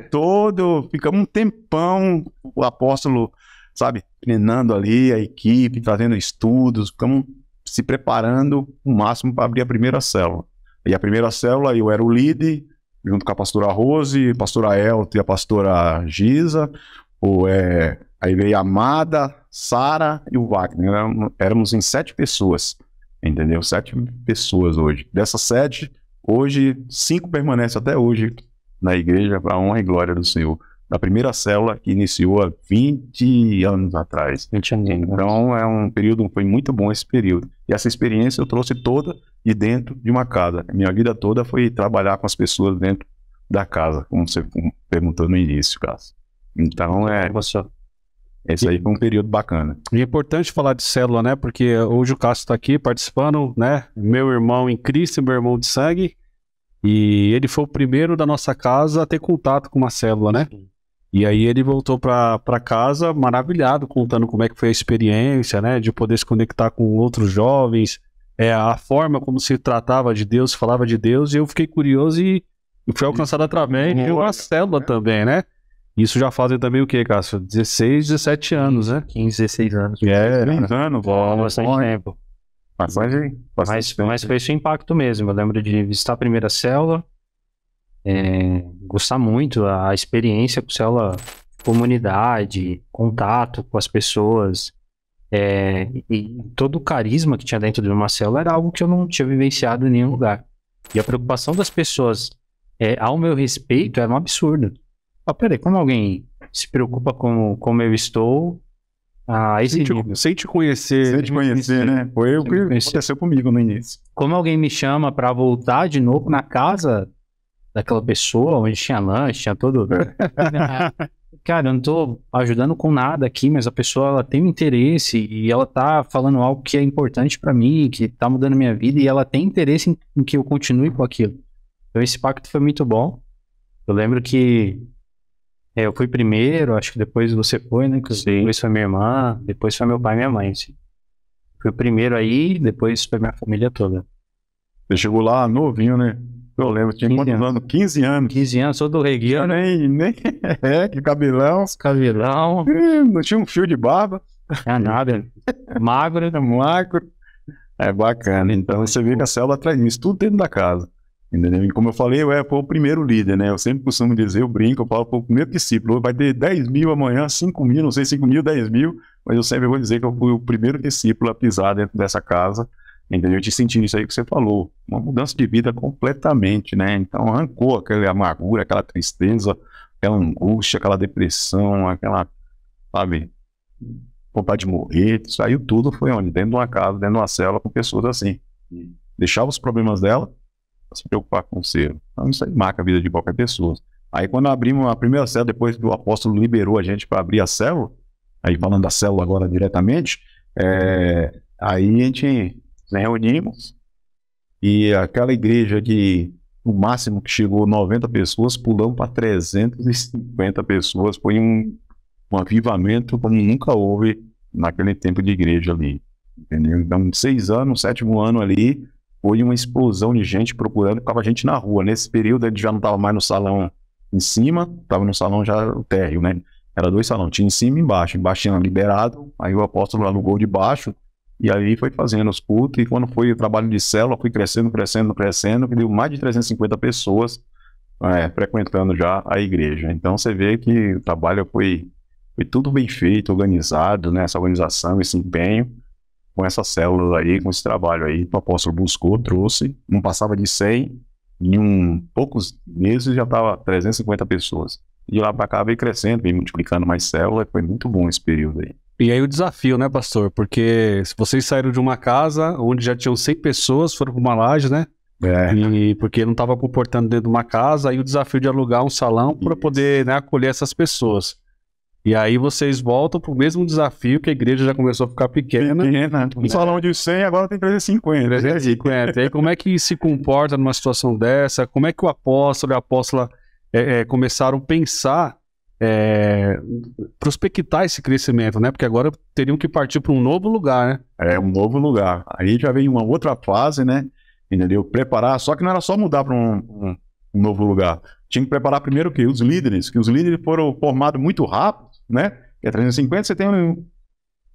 C: ficamos um tempão, o apóstolo, sabe, treinando ali a equipe, trazendo estudos, ficamos se preparando o máximo para abrir a primeira célula. E a primeira célula eu era o líder, junto com a pastora Rose, a pastora Elta e a pastora Giza, aí veio a Amada, Sara e o Wagner. Éramos em 7 pessoas, entendeu? 7 pessoas hoje. Dessas 7, hoje 5 permanecem até hoje na igreja, para a honra e glória do Senhor. Da primeira célula que iniciou há 20 anos atrás.
B: 20 anos.
C: Então é um período, foi muito bom esse período. E essa experiência eu trouxe toda de dentro de uma casa. A minha vida toda foi trabalhar com as pessoas dentro da casa, como você perguntou no início, Cássio. Então esse aí foi um período bacana.
A: E é importante falar de célula, né? Porque hoje o Cássio está aqui participando, né? Meu irmão em Cristo, meu irmão de sangue. E ele foi o primeiro da nossa casa a ter contato com uma célula, né? E aí ele voltou para casa maravilhado, contando como é que foi a experiência, né? De poder se conectar com outros jovens, a forma como se tratava de Deus, falava de Deus. E eu fiquei curioso e fui alcançado através de uma célula também, né? Isso já fazem também o quê, Cássio? 16, 17 anos, né?
B: 15, 16 anos.
C: 3 anos,
B: Bastante tempo. Mas foi esse o impacto mesmo. Eu lembro de visitar a primeira célula, gostar muito a experiência com célula, comunidade, contato com as pessoas, e todo o carisma que tinha dentro de uma célula era algo que eu não tinha vivenciado em nenhum lugar. E a preocupação das pessoas ao meu respeito era um absurdo. Peraí, como alguém se preocupa com como eu estou
A: sem te conhecer.
C: Sem te conhecer, né? Foi o que aconteceu comigo no início.
B: Como alguém me chama pra voltar de novo na casa daquela pessoa, onde tinha lanche, tinha tudo. Cara, eu não tô ajudando com nada aqui, mas a pessoa ela tem um interesse e ela tá falando algo que é importante pra mim, que tá mudando a minha vida, e ela tem interesse em que eu continue com aquilo. Então esse pacto foi muito bom. Eu lembro que eu fui primeiro, acho que depois você foi, né? Depois foi minha irmã, depois foi meu pai e minha mãe, assim. Fui o primeiro aí, depois foi minha família toda.
C: Você chegou lá novinho, né? Eu lembro, tinha quantos anos? 15 anos.
B: 15 anos, sou do Regueiro.
C: Nem que cabelão.
B: Cabelão.
C: Não tinha um fio de barba.
B: Não nada. Magro.
C: É bacana. Então você vê que a célula traz isso tudo dentro da casa. Entendeu? E como eu falei, eu fui o primeiro líder, né? Eu sempre costumo dizer, eu brinco, eu falo, foi o primeiro discípulo. Vai ter 10 mil amanhã, 5 mil, não sei, 5 mil, 10 mil, mas eu sempre vou dizer que eu fui o primeiro discípulo a pisar dentro dessa casa, entendeu? Eu te senti isso aí que você falou, uma mudança de vida completamente, né? Então arrancou aquela amargura, aquela tristeza, aquela angústia, aquela depressão, aquela, sabe, vontade de morrer, saiu tudo, foi onde? Dentro de uma casa, dentro de uma célula com pessoas assim. Deixava os problemas dela, se preocupar com o seu. Então isso aí marca a vida de qualquer pessoa. Aí quando abrimos a primeira célula, depois que o apóstolo liberou a gente para abrir a célula, aí falando da célula agora diretamente, aí a gente reunimos e aquela igreja de o máximo que chegou 90 pessoas, pulamos para 350 pessoas, foi um avivamento como nunca houve naquele tempo de igreja ali, entendeu? Então 6 anos, 7º ano ali, foi uma explosão de gente procurando, ficava gente na rua. Nesse período ele já não estava mais no salão em cima, estava no salão já o térreo, né? Era 2 salões, tinha em cima e embaixo. Embaixo tinha liberado, aí o apóstolo alugou de baixo, e aí foi fazendo os cultos, e quando foi o trabalho de célula, foi crescendo, que deu mais de 350 pessoas frequentando já a igreja. Então você vê que o trabalho foi tudo bem feito, organizado, né? Essa organização, esse empenho, com essa célula aí, com esse trabalho aí, o apóstolo buscou, trouxe, não passava de 100, em poucos meses já estava 350 pessoas. E lá para cá veio crescendo, veio multiplicando mais células, foi muito bom esse período aí.
A: E aí o desafio, né, pastor? Porque se vocês saíram de uma casa onde já tinham 100 pessoas, foram para uma laje, né? E porque não estava comportando dentro de uma casa, aí o desafio de alugar um salão para poder, né, acolher essas pessoas. E aí vocês voltam para o mesmo desafio que a igreja já começou a ficar pequena.
C: Um salão de 100 agora tem 350.
A: 350. E aí como é que se comporta numa situação dessa? Como é que o apóstolo e a apóstola começaram a pensar, prospectar esse crescimento, né? Porque agora teriam que partir para um novo lugar, né?
C: É um novo lugar. Aí já vem uma outra fase, né? Entendeu? Preparar, só que não era só mudar para um novo lugar. Tinha que preparar primeiro o quê? Os líderes, que os líderes foram formados muito rápido, né? Que é 350, você tem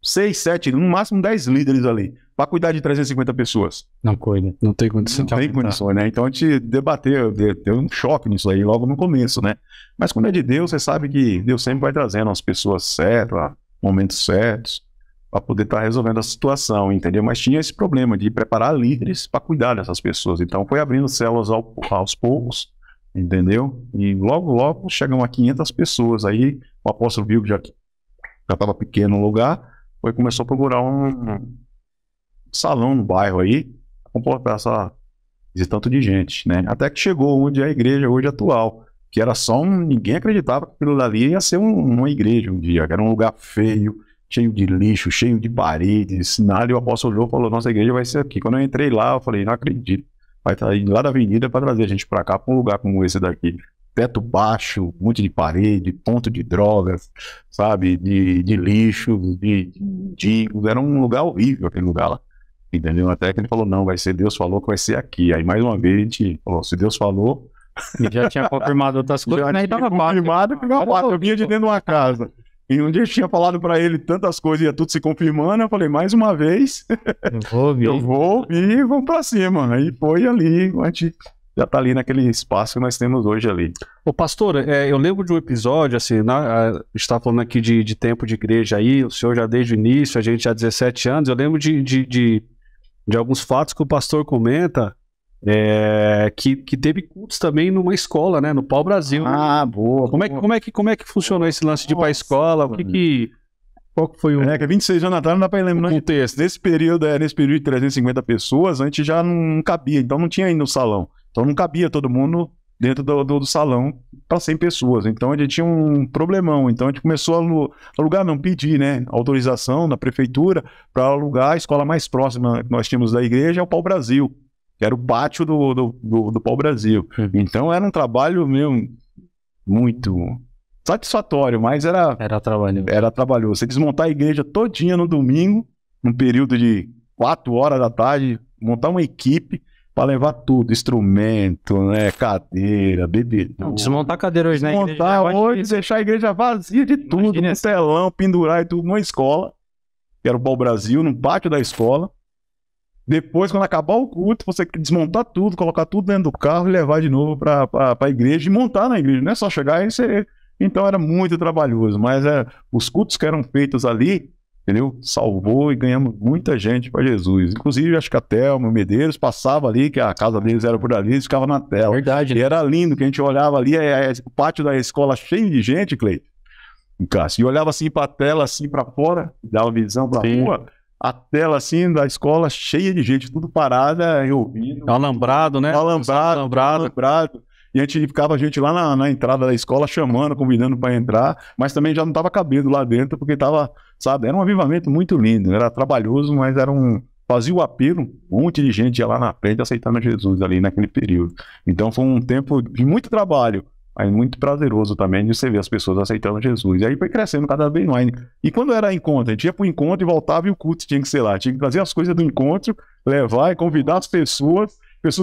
C: 6, 7, no máximo 10 líderes ali, para cuidar de 350 pessoas.
A: Não cuida, não tem condição.
C: Não tem condições, né? Então a gente debateu, deu um choque nisso aí logo no começo, né? Mas quando é de Deus, você sabe que Deus sempre vai trazendo as pessoas certas, momentos certos, para poder estar resolvendo a situação, entendeu? Mas tinha esse problema de preparar líderes para cuidar dessas pessoas. Então foi abrindo células aos poucos, entendeu? E logo chegam a 500 pessoas. Aí o apóstolo viu que já estava pequeno o lugar, começou a procurar um salão no bairro aí, para comportar esse tanto de gente, né? Até que chegou onde é a igreja hoje atual, que era só ninguém acreditava que aquilo dali ia ser uma igreja um dia, que era um lugar feio, cheio de lixo, cheio de paredes, nada, e o apóstolo João falou, nossa igreja vai ser aqui. Quando eu entrei lá, eu falei, não acredito, vai estar aí lá da avenida para trazer a gente para cá, para um lugar como esse daqui. Teto baixo, um monte de parede, ponto de drogas, sabe, de lixo, de mendigos, era um lugar horrível aquele lugar lá, entendeu? Até que ele falou, não, vai ser, Deus falou que vai ser aqui. Aí mais uma vez a gente falou, se Deus falou...
B: E já tinha confirmado outras coisas,
C: já tinha confirmado que eu vinha de dentro de uma casa. E um dia eu tinha falado pra ele tantas coisas, ia tudo se confirmando, eu falei, mais uma vez, eu vou ouvir e vamos pra cima. Aí foi ali, a gente já tá ali naquele espaço que nós temos hoje ali.
A: Ô pastor, eu lembro de um episódio, assim, a gente tá falando aqui de tempo de igreja aí, o senhor já desde o início, a gente já há 17 anos, eu lembro de alguns fatos que o pastor comenta, que teve cultos também numa escola, né? No Pau Brasil.
C: Ah, boa.
A: Como é que funcionou esse lance de ir pra escola? Qual que foi o...
C: que 26 anos atrás não dá pra lembrar.
A: Contexto.
C: Nesse período de 350 pessoas, a gente já não cabia, então não tinha ainda o salão. Então não cabia todo mundo dentro do salão para 100 pessoas. Então a gente tinha um problemão. Então a gente começou a alugar, não, pedir, né? Autorização da prefeitura para alugar a escola mais próxima que nós tínhamos da igreja, é o Pau Brasil, que era o pátio do Pau Brasil. Então era um trabalho mesmo muito satisfatório, mas era trabalhoso. Você desmontar a igreja todinha no domingo, num período de 4 horas da tarde, montar uma equipe para levar tudo, instrumento, né, cadeira, bebedouro.
B: Desmontar cadeira hoje, né?
C: Desmontar hoje, deixar a igreja vazia de tudo, um telão, pendurar e tudo numa escola, que era o Pau Brasil, no pátio da escola. Depois, quando acabar o culto, você desmontar tudo, colocar tudo dentro do carro e levar de novo para a igreja e montar na igreja. Não é só chegar e você... Então era muito trabalhoso, mas os cultos que eram feitos ali, entendeu? Salvou e ganhamos muita gente para Jesus. Inclusive, acho que a Thelma, o Medeiros, passava ali, que a casa deles era por ali, eles ficavam na tela.
B: Verdade.
C: E era lindo, que a gente olhava ali, o pátio da escola cheio de gente, Cleiton, e olhava assim para a tela, assim para fora, dava visão para a rua, a tela assim da escola cheia de gente, tudo parada e ouvindo.
A: Alambrado, né?
C: Alambrado. E a gente lá na entrada da escola chamando, convidando para entrar, mas também já não estava cabendo lá dentro, porque estava, sabe, era um avivamento muito lindo, era trabalhoso, mas fazia o apelo, um monte de gente ia lá na frente aceitando Jesus ali naquele período. Então foi um tempo de muito trabalho, mas muito prazeroso também de você ver as pessoas aceitando Jesus. E aí foi crescendo cada vez mais. E quando era encontro, a gente ia para o encontro e voltava e o culto tinha que ser lá, tinha que trazer as coisas do encontro, levar e convidar as pessoas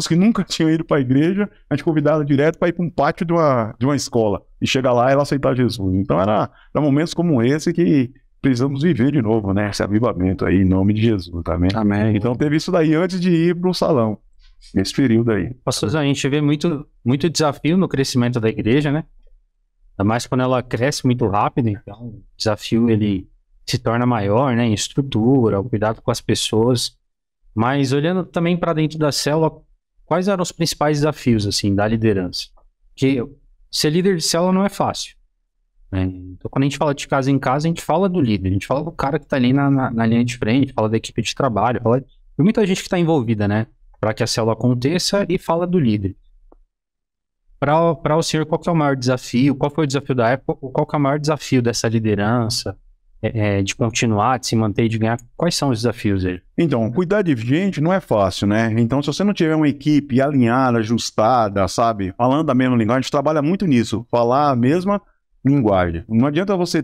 C: que nunca tinham ido para a igreja, a gente convidava direto para ir para um pátio de uma escola e chegar lá e ela aceitar Jesus. Então era momentos como esse que precisamos viver de novo, né? Esse avivamento aí, em nome de Jesus, também.
A: Amém.
C: Então teve isso daí antes de ir para o salão, nesse período aí.
B: Pastor, a gente vê muito desafio no crescimento da igreja, né? Ainda mais quando ela cresce muito rápido, então o desafio ele se torna maior, né, em estrutura, o cuidado com as pessoas. Mas olhando também para dentro da célula, quais eram os principais desafios, assim, da liderança? Porque ser líder de célula não é fácil, né? Então, quando a gente fala de casa em casa, a gente fala do líder, a gente fala do cara que está ali na linha de frente, fala da equipe de trabalho, fala de muita gente que está envolvida, né, para que a célula aconteça, e fala do líder. Para o senhor, qual que é o maior desafio? Qual foi o desafio da época? Qual que é o maior desafio dessa liderança? De continuar, de se manter e de ganhar? Quais são os desafios aí?
C: Então, cuidar de gente não é fácil, né? Então, se você não tiver uma equipe alinhada, ajustada, sabe? Falando a mesma linguagem, a gente trabalha muito nisso. Falar a mesma linguagem. Não adianta você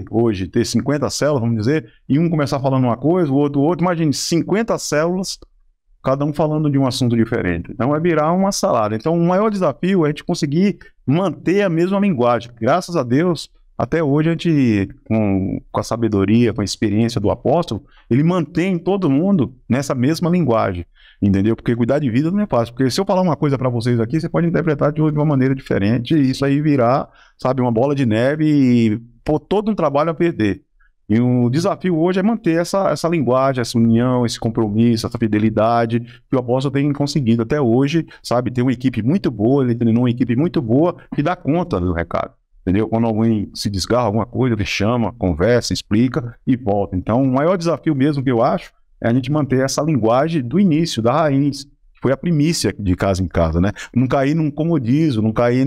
C: hoje ter 50 células, vamos dizer, e um começar falando uma coisa, o outro. Imagine 50 células, cada um falando de um assunto diferente. Então, vai virar uma salada. Então, o maior desafio é a gente conseguir manter a mesma linguagem. Graças a Deus, até hoje, a gente, com a sabedoria, com a experiência do apóstolo, ele mantém todo mundo nessa mesma linguagem, entendeu? Porque cuidar de vida não é fácil. Porque se eu falar uma coisa para vocês aqui, você pode interpretar de uma maneira diferente, e isso aí virar, sabe, uma bola de neve e pôr todo um trabalho a perder. E o desafio hoje é manter essa linguagem, essa união, esse compromisso, essa fidelidade que o apóstolo tem conseguido até hoje, sabe? Tem uma equipe muito boa, ele treinou uma equipe muito boa que dá conta do recado, entendeu? Quando alguém se desgarra alguma coisa, ele chama, conversa, explica e volta. Então, o maior desafio mesmo que eu acho é a gente manter essa linguagem do início, da raiz. Foi a primícia de casa em casa, né? Não cair num comodismo, não cair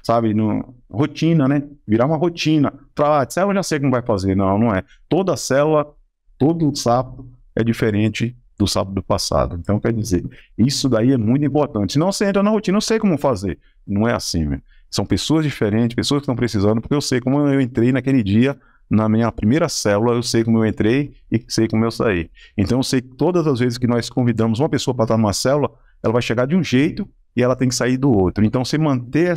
C: sabe, rotina, né? Virar uma rotina. Célula eu já sei como vai fazer. Não, não é. Toda célula, todo sábado é diferente do sábado passado. Então, quer dizer, isso daí é muito importante. Senão você entra na rotina, eu sei como fazer. Não é assim, velho. São pessoas diferentes, pessoas que estão precisando, porque eu sei como eu entrei naquele dia, na minha primeira célula, eu sei como eu entrei e sei como eu saí. Então eu sei que todas as vezes que nós convidamos uma pessoa para estar numa célula, ela vai chegar de um jeito e ela tem que sair do outro. Então você manter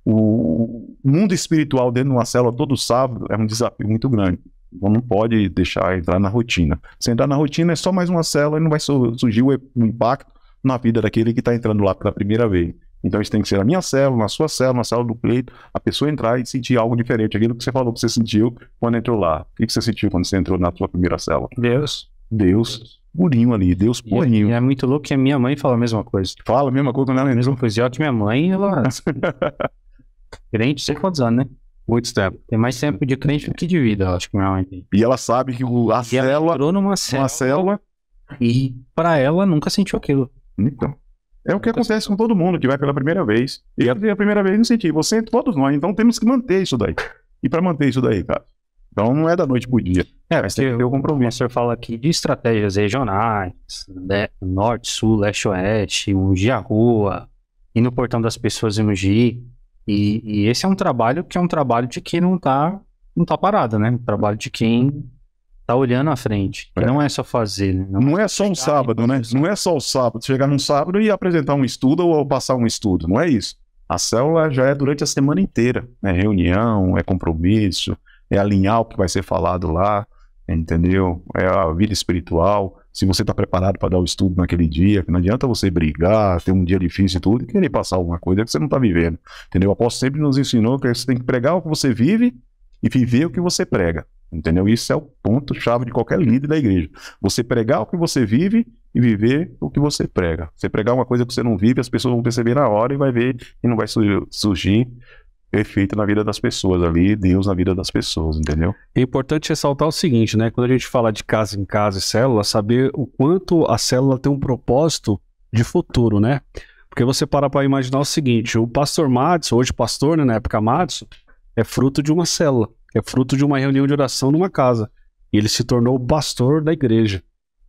C: o mundo espiritual dentro de uma célula todo sábado é um desafio muito grande. Então não pode deixar entrar na rotina. Se entrar na rotina é só mais uma célula e não vai surgir o impacto na vida daquele que está entrando lá pela primeira vez. Então isso tem que ser na minha célula, na sua célula, na célula do Cleito, a pessoa entrar e sentir algo diferente. Aquilo que você falou que você sentiu quando entrou lá. O que você sentiu quando você entrou na sua primeira célula? Deus purinho ali, Deus purinho.
B: E é muito louco que a minha mãe fala a mesma coisa.
C: Fala a mesma coisa quando ela entrou.
B: Mesma coisa, que minha mãe, ela... crente, sei quantos anos, né?
C: Muito tempo.
B: Tem mais tempo de crente do que de vida, eu acho que minha mãe tem.
C: E ela sabe que a célula...
B: Ela entrou numa célula e pra ela nunca sentiu aquilo.
C: Então... É o que acontece com todo mundo que vai pela primeira vez. E a primeira vez não senti. Você, todos nós. Então temos que manter isso daí. E para manter isso daí, cara. Então não é da noite pro dia.
B: Mas tem que ter o compromisso. O senhor fala aqui de estratégias regionais, né? Norte, sul, leste, oeste, ungir a rua, ir no portão das pessoas e ungir. E esse é um trabalho que é um trabalho de quem não tá parado, né? Um trabalho de quem tá olhando à frente. Que não é só fazer, né?
C: Não é só um sábado, né? Não é só o sábado. Chegar num sábado e apresentar um estudo ou passar um estudo. Não é isso. A célula já é durante a semana inteira. É reunião, é compromisso, é alinhar o que vai ser falado lá, entendeu? É a vida espiritual. Se você está preparado para dar o estudo naquele dia, não adianta você brigar, ter um dia difícil e tudo, e querer passar alguma coisa que você não está vivendo. Entendeu? O apóstolo sempre nos ensinou que você tem que pregar o que você vive e viver o que você prega. Entendeu? Isso é o ponto-chave de qualquer líder da igreja. Você pregar o que você vive e viver o que você prega. Você pregar uma coisa que você não vive, as pessoas vão perceber na hora e vai ver que não vai surgir efeito na vida das pessoas ali, Deus na vida das pessoas, entendeu?
A: É importante ressaltar o seguinte, né? Quando a gente fala de casa em casa e célula, saber o quanto a célula tem um propósito de futuro, né? Porque você para imaginar o seguinte, o pastor Madison, hoje pastor, né, na época Madison, é fruto de uma célula. É fruto de uma reunião de oração numa casa. E ele se tornou o pastor da igreja.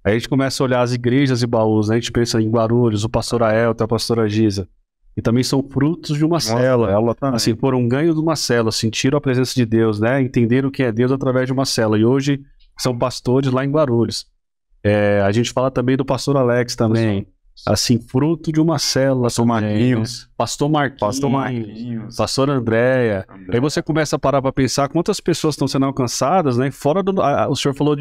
A: Aí a gente começa a olhar as igrejas e baús, né? A gente pensa em Guarulhos, o pastor Aelton, a pastora Giza. E também são frutos de uma célula. Assim, foram um ganho de uma célula, sentiram a presença de Deus, né? Entenderam o que é Deus através de uma célula. E hoje são pastores lá em Guarulhos. A gente fala também do pastor Alex também. Assim, fruto de uma célula.
C: Pastor Marquinhos.
A: Pastor Marquinhos. Pastor Andréia. Aí você começa a parar para pensar quantas pessoas estão sendo alcançadas, né? Fora o senhor falou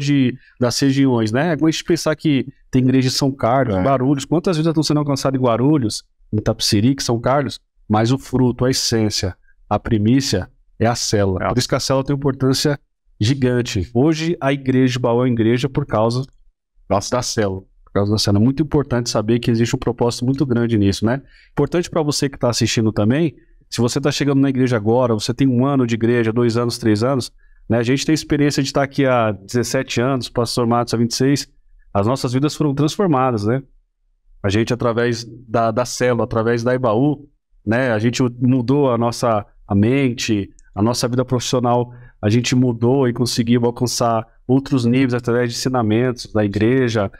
A: das regiões, né? É bom a gente pensar que tem igreja em São Carlos, Guarulhos. Quantas vezes estão sendo alcançadas em Guarulhos, em Itapecerica, São Carlos? Mas o fruto, a essência, a primícia é a célula. Por isso que a célula tem importância gigante. Hoje a igreja de Baú é uma igreja por causa da célula. Por causa da célula. É muito importante saber que existe um propósito muito grande nisso, né? Importante para você que está assistindo também, se você está chegando na igreja agora, você tem 1 ano de igreja, 2 anos, 3 anos, né? A gente tem experiência de estar aqui há 17 anos, pastor Matos há 26, as nossas vidas foram transformadas, né? A gente, através da célula, através da Ibaú, né? A gente mudou a mente, a nossa vida profissional, a gente mudou e conseguiu alcançar outros níveis através de ensinamentos da igreja.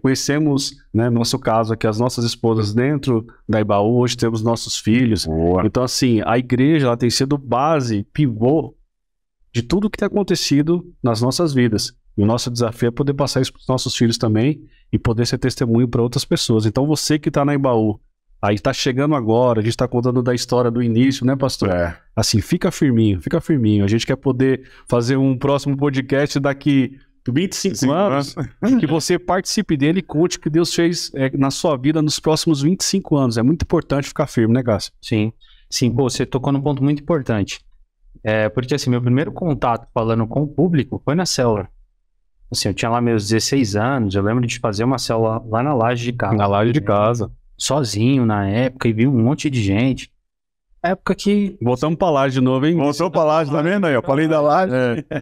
A: Conhecemos, né, no nosso caso aqui, as nossas esposas dentro da Ibaú, hoje temos nossos filhos.
C: Boa.
A: Então, assim, a igreja ela tem sido base, pivô de tudo que tem acontecido nas nossas vidas. E o nosso desafio é poder passar isso para os nossos filhos também e poder ser testemunho para outras pessoas. Então, você que está na Ibaú, aí está chegando agora, a gente está contando da história do início, né, pastor? Assim, fica firminho, fica firminho. A gente quer poder fazer um próximo podcast daqui 25 anos, que você participe dele e conte o que Deus fez na sua vida nos próximos 25 anos. É muito importante ficar firme, né, Cássio?
B: Sim, sim, pô, você tocou num ponto muito importante. Porque assim, meu primeiro contato falando com o público foi na célula. Assim, eu tinha lá meus 16 anos, eu lembro de fazer uma célula lá na laje de casa.
A: Na laje de casa.
B: Sozinho na época, e vi um monte de gente. Época que...
A: Voltamos pra laje de novo, hein?
C: Voltou pra laje, tá vendo aí? Eu falei da laje.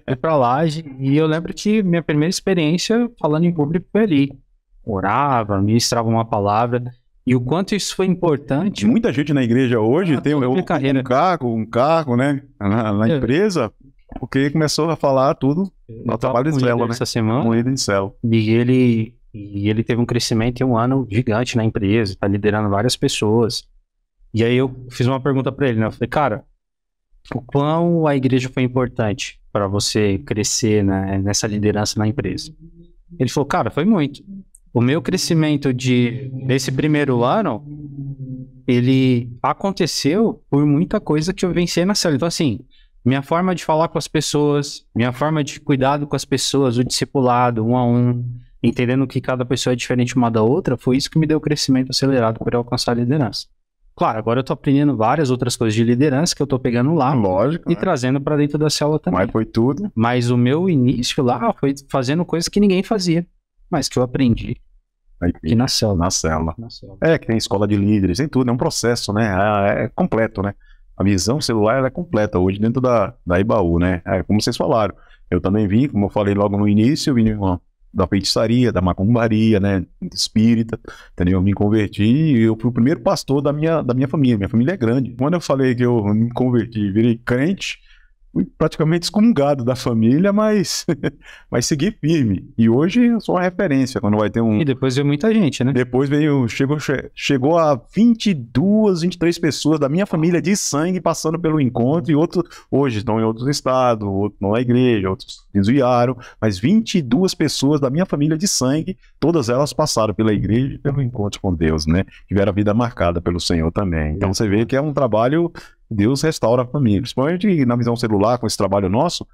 B: Fui pra laje, e eu lembro que minha primeira experiência falando em público foi ali. Orava, ministrava uma palavra, e o quanto isso foi importante.
C: Muita gente na igreja hoje tem um cargo, né? Na empresa, porque começou a falar tudo no trabalho de célula, né?
B: Essa semana.
C: Com ele em célula.
B: E ele teve um crescimento em 1 ano gigante na empresa, tá liderando várias pessoas. E aí eu fiz uma pergunta pra ele, né? Eu falei, cara, o quão a igreja foi importante para você crescer, né, nessa liderança na empresa? Ele falou, cara, foi muito. O meu crescimento desse primeiro ano, ele aconteceu por muita coisa que eu venci na célula. Então, assim, minha forma de falar com as pessoas, minha forma de cuidado com as pessoas, o discipulado, 1 a 1, entendendo que cada pessoa é diferente uma da outra, foi isso que me deu o crescimento acelerado para alcançar a liderança. Claro, agora eu tô aprendendo várias outras coisas de liderança que eu tô pegando lá.
C: Lógico.
B: E trazendo para dentro da célula também.
C: Mas foi tudo.
B: Mas o meu início lá foi fazendo coisas que ninguém fazia, mas que eu aprendi aqui na célula.
C: Na célula. Que tem escola de líderes, tem tudo, é um processo, né? É completo, né? A visão celular ela é completa hoje dentro da Ibaú, né? Como vocês falaram, eu também vim, como eu falei logo no início, eu vim da feitiçaria, da macumbaria, né, espírita, entendeu? Eu me converti e eu fui o primeiro pastor da minha família. Minha família é grande. Quando eu falei que eu me converti, virei crente, fui praticamente excomungado da família, mas segui firme. E hoje eu sou uma referência quando vai ter um...
B: E depois veio muita gente, né?
C: Depois chegou a 22, 23 pessoas da minha família de sangue passando pelo encontro, e outros hoje estão em outros estados, outros não na igreja, outros desviaram, mas 22 pessoas da minha família de sangue, todas elas passaram pela igreja e pelo encontro com Deus, né? Tiveram a vida marcada pelo Senhor também. Então você vê que é um trabalho... Deus restaura a família, principalmente na visão celular, com esse trabalho nosso.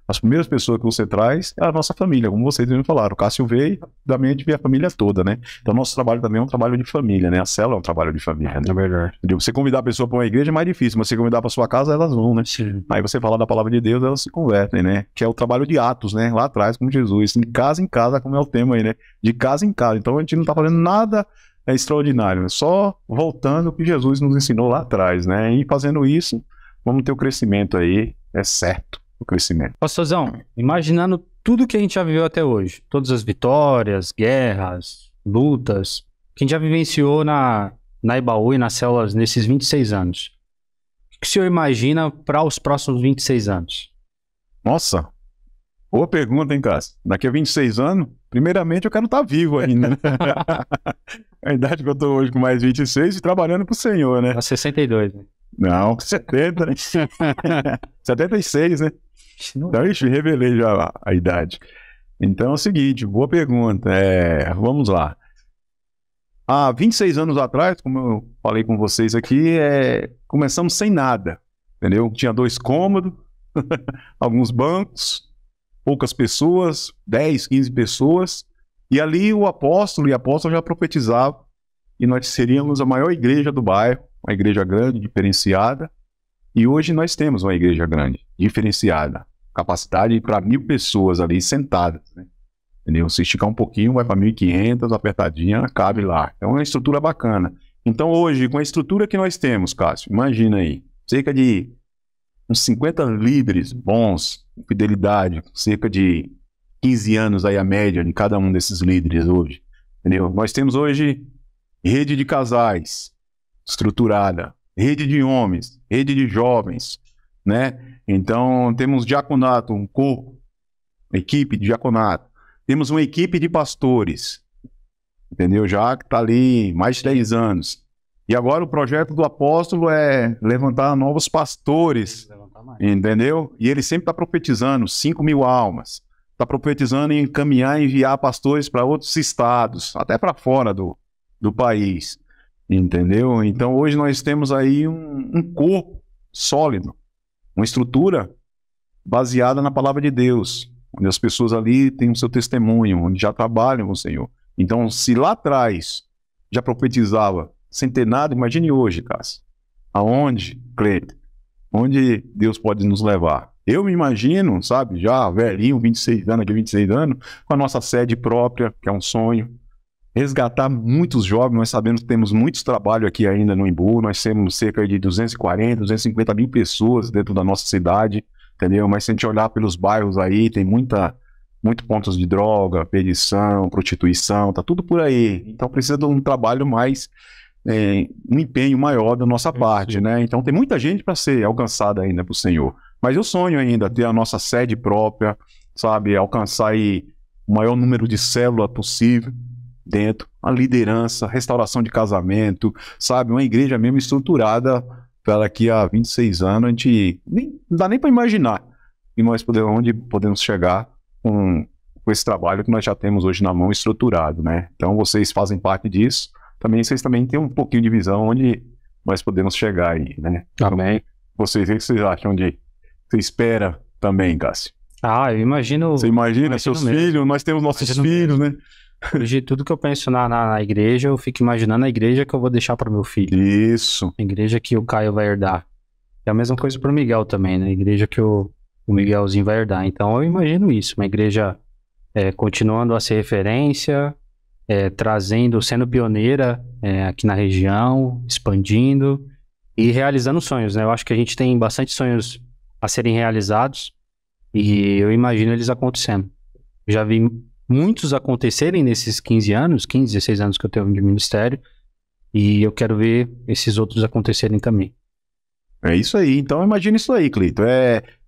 C: As primeiras pessoas que você traz é a nossa família, como vocês mesmo falaram. O Cássio veio, da mente veio a família toda, né? Então, nosso trabalho também é um trabalho de família, né? A célula é um trabalho de família, né?
A: É verdade.
C: Você convidar a pessoa para uma igreja é mais difícil, mas você convidar para sua casa, elas vão, né?
B: Sim.
C: Aí você fala da palavra de Deus, elas se convertem, né? Que é o trabalho de Atos, né? Lá atrás, com Jesus. De casa em casa, como é o tema aí, né? De casa em casa. Então, a gente não tá fazendo nada extraordinário, né? Só voltando o que Jesus nos ensinou lá atrás, né? E fazendo isso, vamos ter o crescimento aí, é certo. O crescimento.
B: Pastorzão, imaginando tudo que a gente já viveu até hoje, todas as vitórias, guerras, lutas, que a gente já vivenciou na Ibaú e nas células nesses 26 anos, o que o senhor imagina para os próximos 26 anos?
C: Nossa, boa pergunta, hein, Cássio? Daqui a 26 anos, primeiramente eu quero estar vivo ainda, né? A idade que eu estou hoje com mais 26 e trabalhando para o Senhor, né?
B: A 62, né?
C: Não, 70, né? 76, né? Então, revelei já a idade. Então é o seguinte, boa pergunta. Vamos lá. Há 26 anos atrás, como eu falei com vocês aqui, começamos sem nada, entendeu? Tinha 2 cômodos, alguns bancos, poucas pessoas, 10, 15 pessoas, e ali o apóstolo e a apóstola já profetizavam, e nós seríamos a maior igreja do bairro, uma igreja grande, diferenciada, e hoje nós temos uma igreja grande, diferenciada, capacidade para 1.000 pessoas ali sentadas, né? Entendeu? Se esticar um pouquinho, vai para 1.500, apertadinha, cabe lá. É uma estrutura bacana. Então hoje, com a estrutura que nós temos, Cássio, imagina aí, cerca de uns 50 líderes bons, com fidelidade, cerca de 15 anos aí a média de cada um desses líderes hoje, entendeu? Nós temos hoje rede de casais estruturada, rede de homens, rede de jovens, né? Então temos diaconato, um corpo, equipe de diaconato, temos uma equipe de pastores, entendeu? Já que está ali mais de 10 anos. E agora o projeto do apóstolo é levantar novos pastores, entendeu? E ele sempre está profetizando 5.000 almas. Está profetizando em encaminhar, enviar pastores para outros estados, até para fora do país, entendeu? Então hoje nós temos aí um corpo sólido, uma estrutura baseada na palavra de Deus, onde as pessoas ali têm o seu testemunho, onde já trabalham com o Senhor. Então, se lá atrás já profetizava centenário, imagine hoje, Cássio, aonde, Cleiton, onde Deus pode nos levar. Eu me imagino, sabe, já velhinho, 26 anos, aqui 26 anos, com a nossa sede própria, que é um sonho, resgatar muitos jovens. Nós sabemos que temos muitos trabalhos aqui ainda no Embu, nós temos cerca de 240, 250 mil pessoas dentro da nossa cidade, entendeu? Mas se a gente olhar pelos bairros aí, tem muitos pontos de droga, perdição, prostituição, tá tudo por aí. Então precisa de um trabalho mais, um empenho maior da nossa parte, né? Então tem muita gente para ser alcançada ainda pro Senhor. Mas eu sonho ainda ter a nossa sede própria, sabe? Alcançar aí o maior número de células possível dentro, a liderança, restauração de casamento, sabe? Uma igreja mesmo estruturada para daqui a 26 anos, a gente não dá nem para imaginar e nós onde podemos chegar com esse trabalho que nós já temos hoje na mão estruturado, né? Então vocês fazem parte disso, vocês também têm um pouquinho de visão onde nós podemos chegar aí, né?
A: Amém.
C: Vocês, o que vocês acham você espera também, Cássio?
B: Eu imagino...
C: Você imagina seus filhos? Nós temos nossos filhos, né?
B: Hoje, tudo que eu penso na igreja, eu fico imaginando a igreja que eu vou deixar para meu filho.
C: Isso.
B: A igreja que o Caio vai herdar. É a mesma coisa para o Miguel também, né? A igreja que o Miguelzinho vai herdar. Então, eu imagino isso. Uma igreja continuando a ser referência, sendo pioneira aqui na região, expandindo e realizando sonhos, né? Eu acho que a gente tem bastante sonhos a serem realizados e eu imagino eles acontecendo. Já vi muitos acontecerem nesses 15, 16 anos que eu tenho de ministério, e eu quero ver esses outros acontecerem também.
C: É isso aí. Então imagina isso aí, Cleito.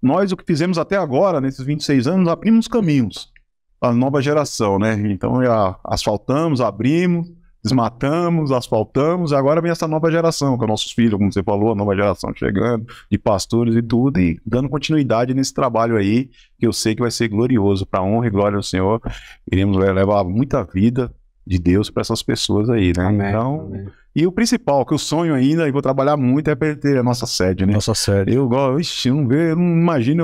C: Nós o que fizemos até agora, nesses 26 anos, abrimos caminhos para a nova geração, né? Então já asfaltamos, abrimos, desmatamos, asfaltamos, agora vem essa nova geração, com nossos filhos, como você falou, a nova geração chegando, de pastores e tudo, e dando continuidade nesse trabalho aí, que eu sei que vai ser glorioso, para a honra e glória do Senhor. Iremos levar muita vida de Deus para essas pessoas aí, né?
A: Amém,
C: então,
A: amém.
C: E o principal, que eu sonho ainda, e vou trabalhar muito, é para ter a nossa sede, né?
A: Nossa sede.
C: Eu não imagino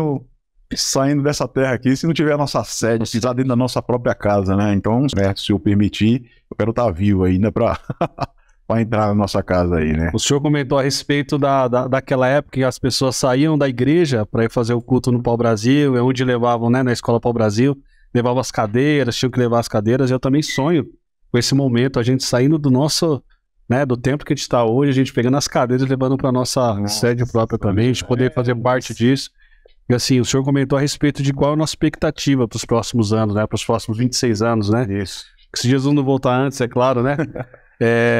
C: eu saindo dessa terra aqui se não tiver a nossa sede, precisar dentro da nossa própria casa, né? Então, se eu permitir, eu quero estar vivo ainda para entrar na nossa casa aí, né?
A: O senhor comentou a respeito daquela época que as pessoas saíam da igreja para ir fazer o culto no Pau-Brasil, é onde levavam, né, na escola Pau-Brasil, levavam as cadeiras, tinham que levar as cadeiras. Eu também sonho com esse momento, a gente saindo do nosso, né, do tempo que a gente está hoje, a gente pegando as cadeiras e levando para nossa sede própria também, a gente poder fazer parte disso. E assim, o senhor comentou a respeito de qual é a nossa expectativa para os próximos anos, né? Para os próximos 26 anos, né?
C: Isso.
A: Que se Jesus não voltar antes, é claro, né?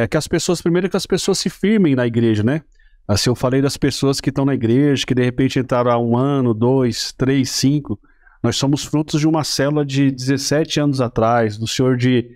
A: Que as pessoas se firmem na igreja, né? Assim, eu falei das pessoas que estão na igreja, que de repente entraram há 1 ano, 2, 3, 5. Nós somos frutos de uma célula de 17 anos atrás, do senhor de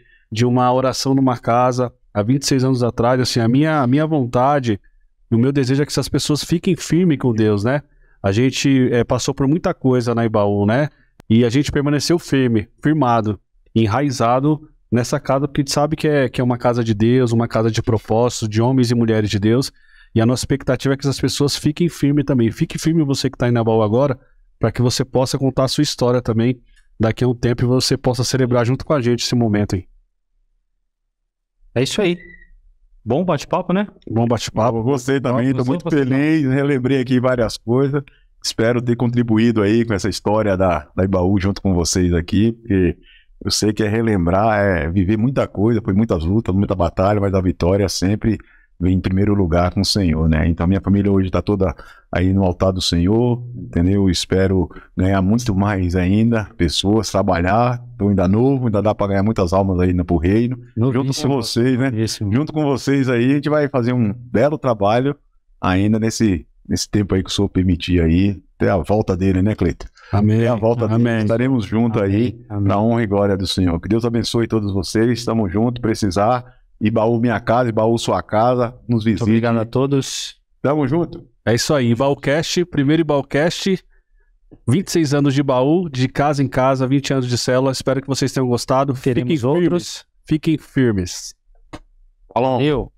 A: uma oração numa casa, há 26 anos atrás. Assim, a minha vontade, o meu desejo é que essas pessoas fiquem firmes com Deus, né? A gente passou por muita coisa na Ibaú, né? E a gente permaneceu firmado, enraizado nessa casa, porque a gente sabe que é uma casa de Deus, uma casa de propósitos, de homens e mulheres de Deus. E a nossa expectativa é que essas pessoas fiquem firmes também. Fique firme você que está aí na Ibaú agora, para que você possa contar a sua história também daqui a um tempo e você possa celebrar junto com a gente esse momento aí.
B: É isso aí. Bom bate-papo, né?
A: Bom bate-papo.
C: Gostei também, estou muito feliz, relembrei aqui várias coisas. Espero ter contribuído aí com essa história da Ibaú junto com vocês aqui, porque eu sei que é relembrar, é viver muita coisa, foi muitas lutas, muita batalha, mas a vitória sempre vem em primeiro lugar com o Senhor, né? Então minha família hoje está toda aí no altar do Senhor, entendeu? Espero ganhar muito mais ainda, pessoas, trabalhar, tô ainda novo, ainda dá para ganhar muitas almas aí pro reino, junto com vocês, né? Junto com vocês aí, a gente vai fazer um belo trabalho ainda nesse tempo aí que o Senhor permitir aí, até a volta dele, né, Cleiton?
A: Amém.
C: Até a volta dele, estaremos juntos aí, na honra e glória do Senhor. Que Deus abençoe todos vocês, estamos juntos, precisar, Ibaú minha casa, Ibaú sua casa, nos visite.
B: Muito obrigado a todos.
C: Tamo junto.
A: É isso aí, Ibaúcast, primeiro Ibaúcast, 26 anos de Ibaú, de casa em casa, 20 anos de célula. Espero que vocês tenham gostado.
B: Teremos outros.
A: Fiquem firmes.
C: Falou.
B: Eu.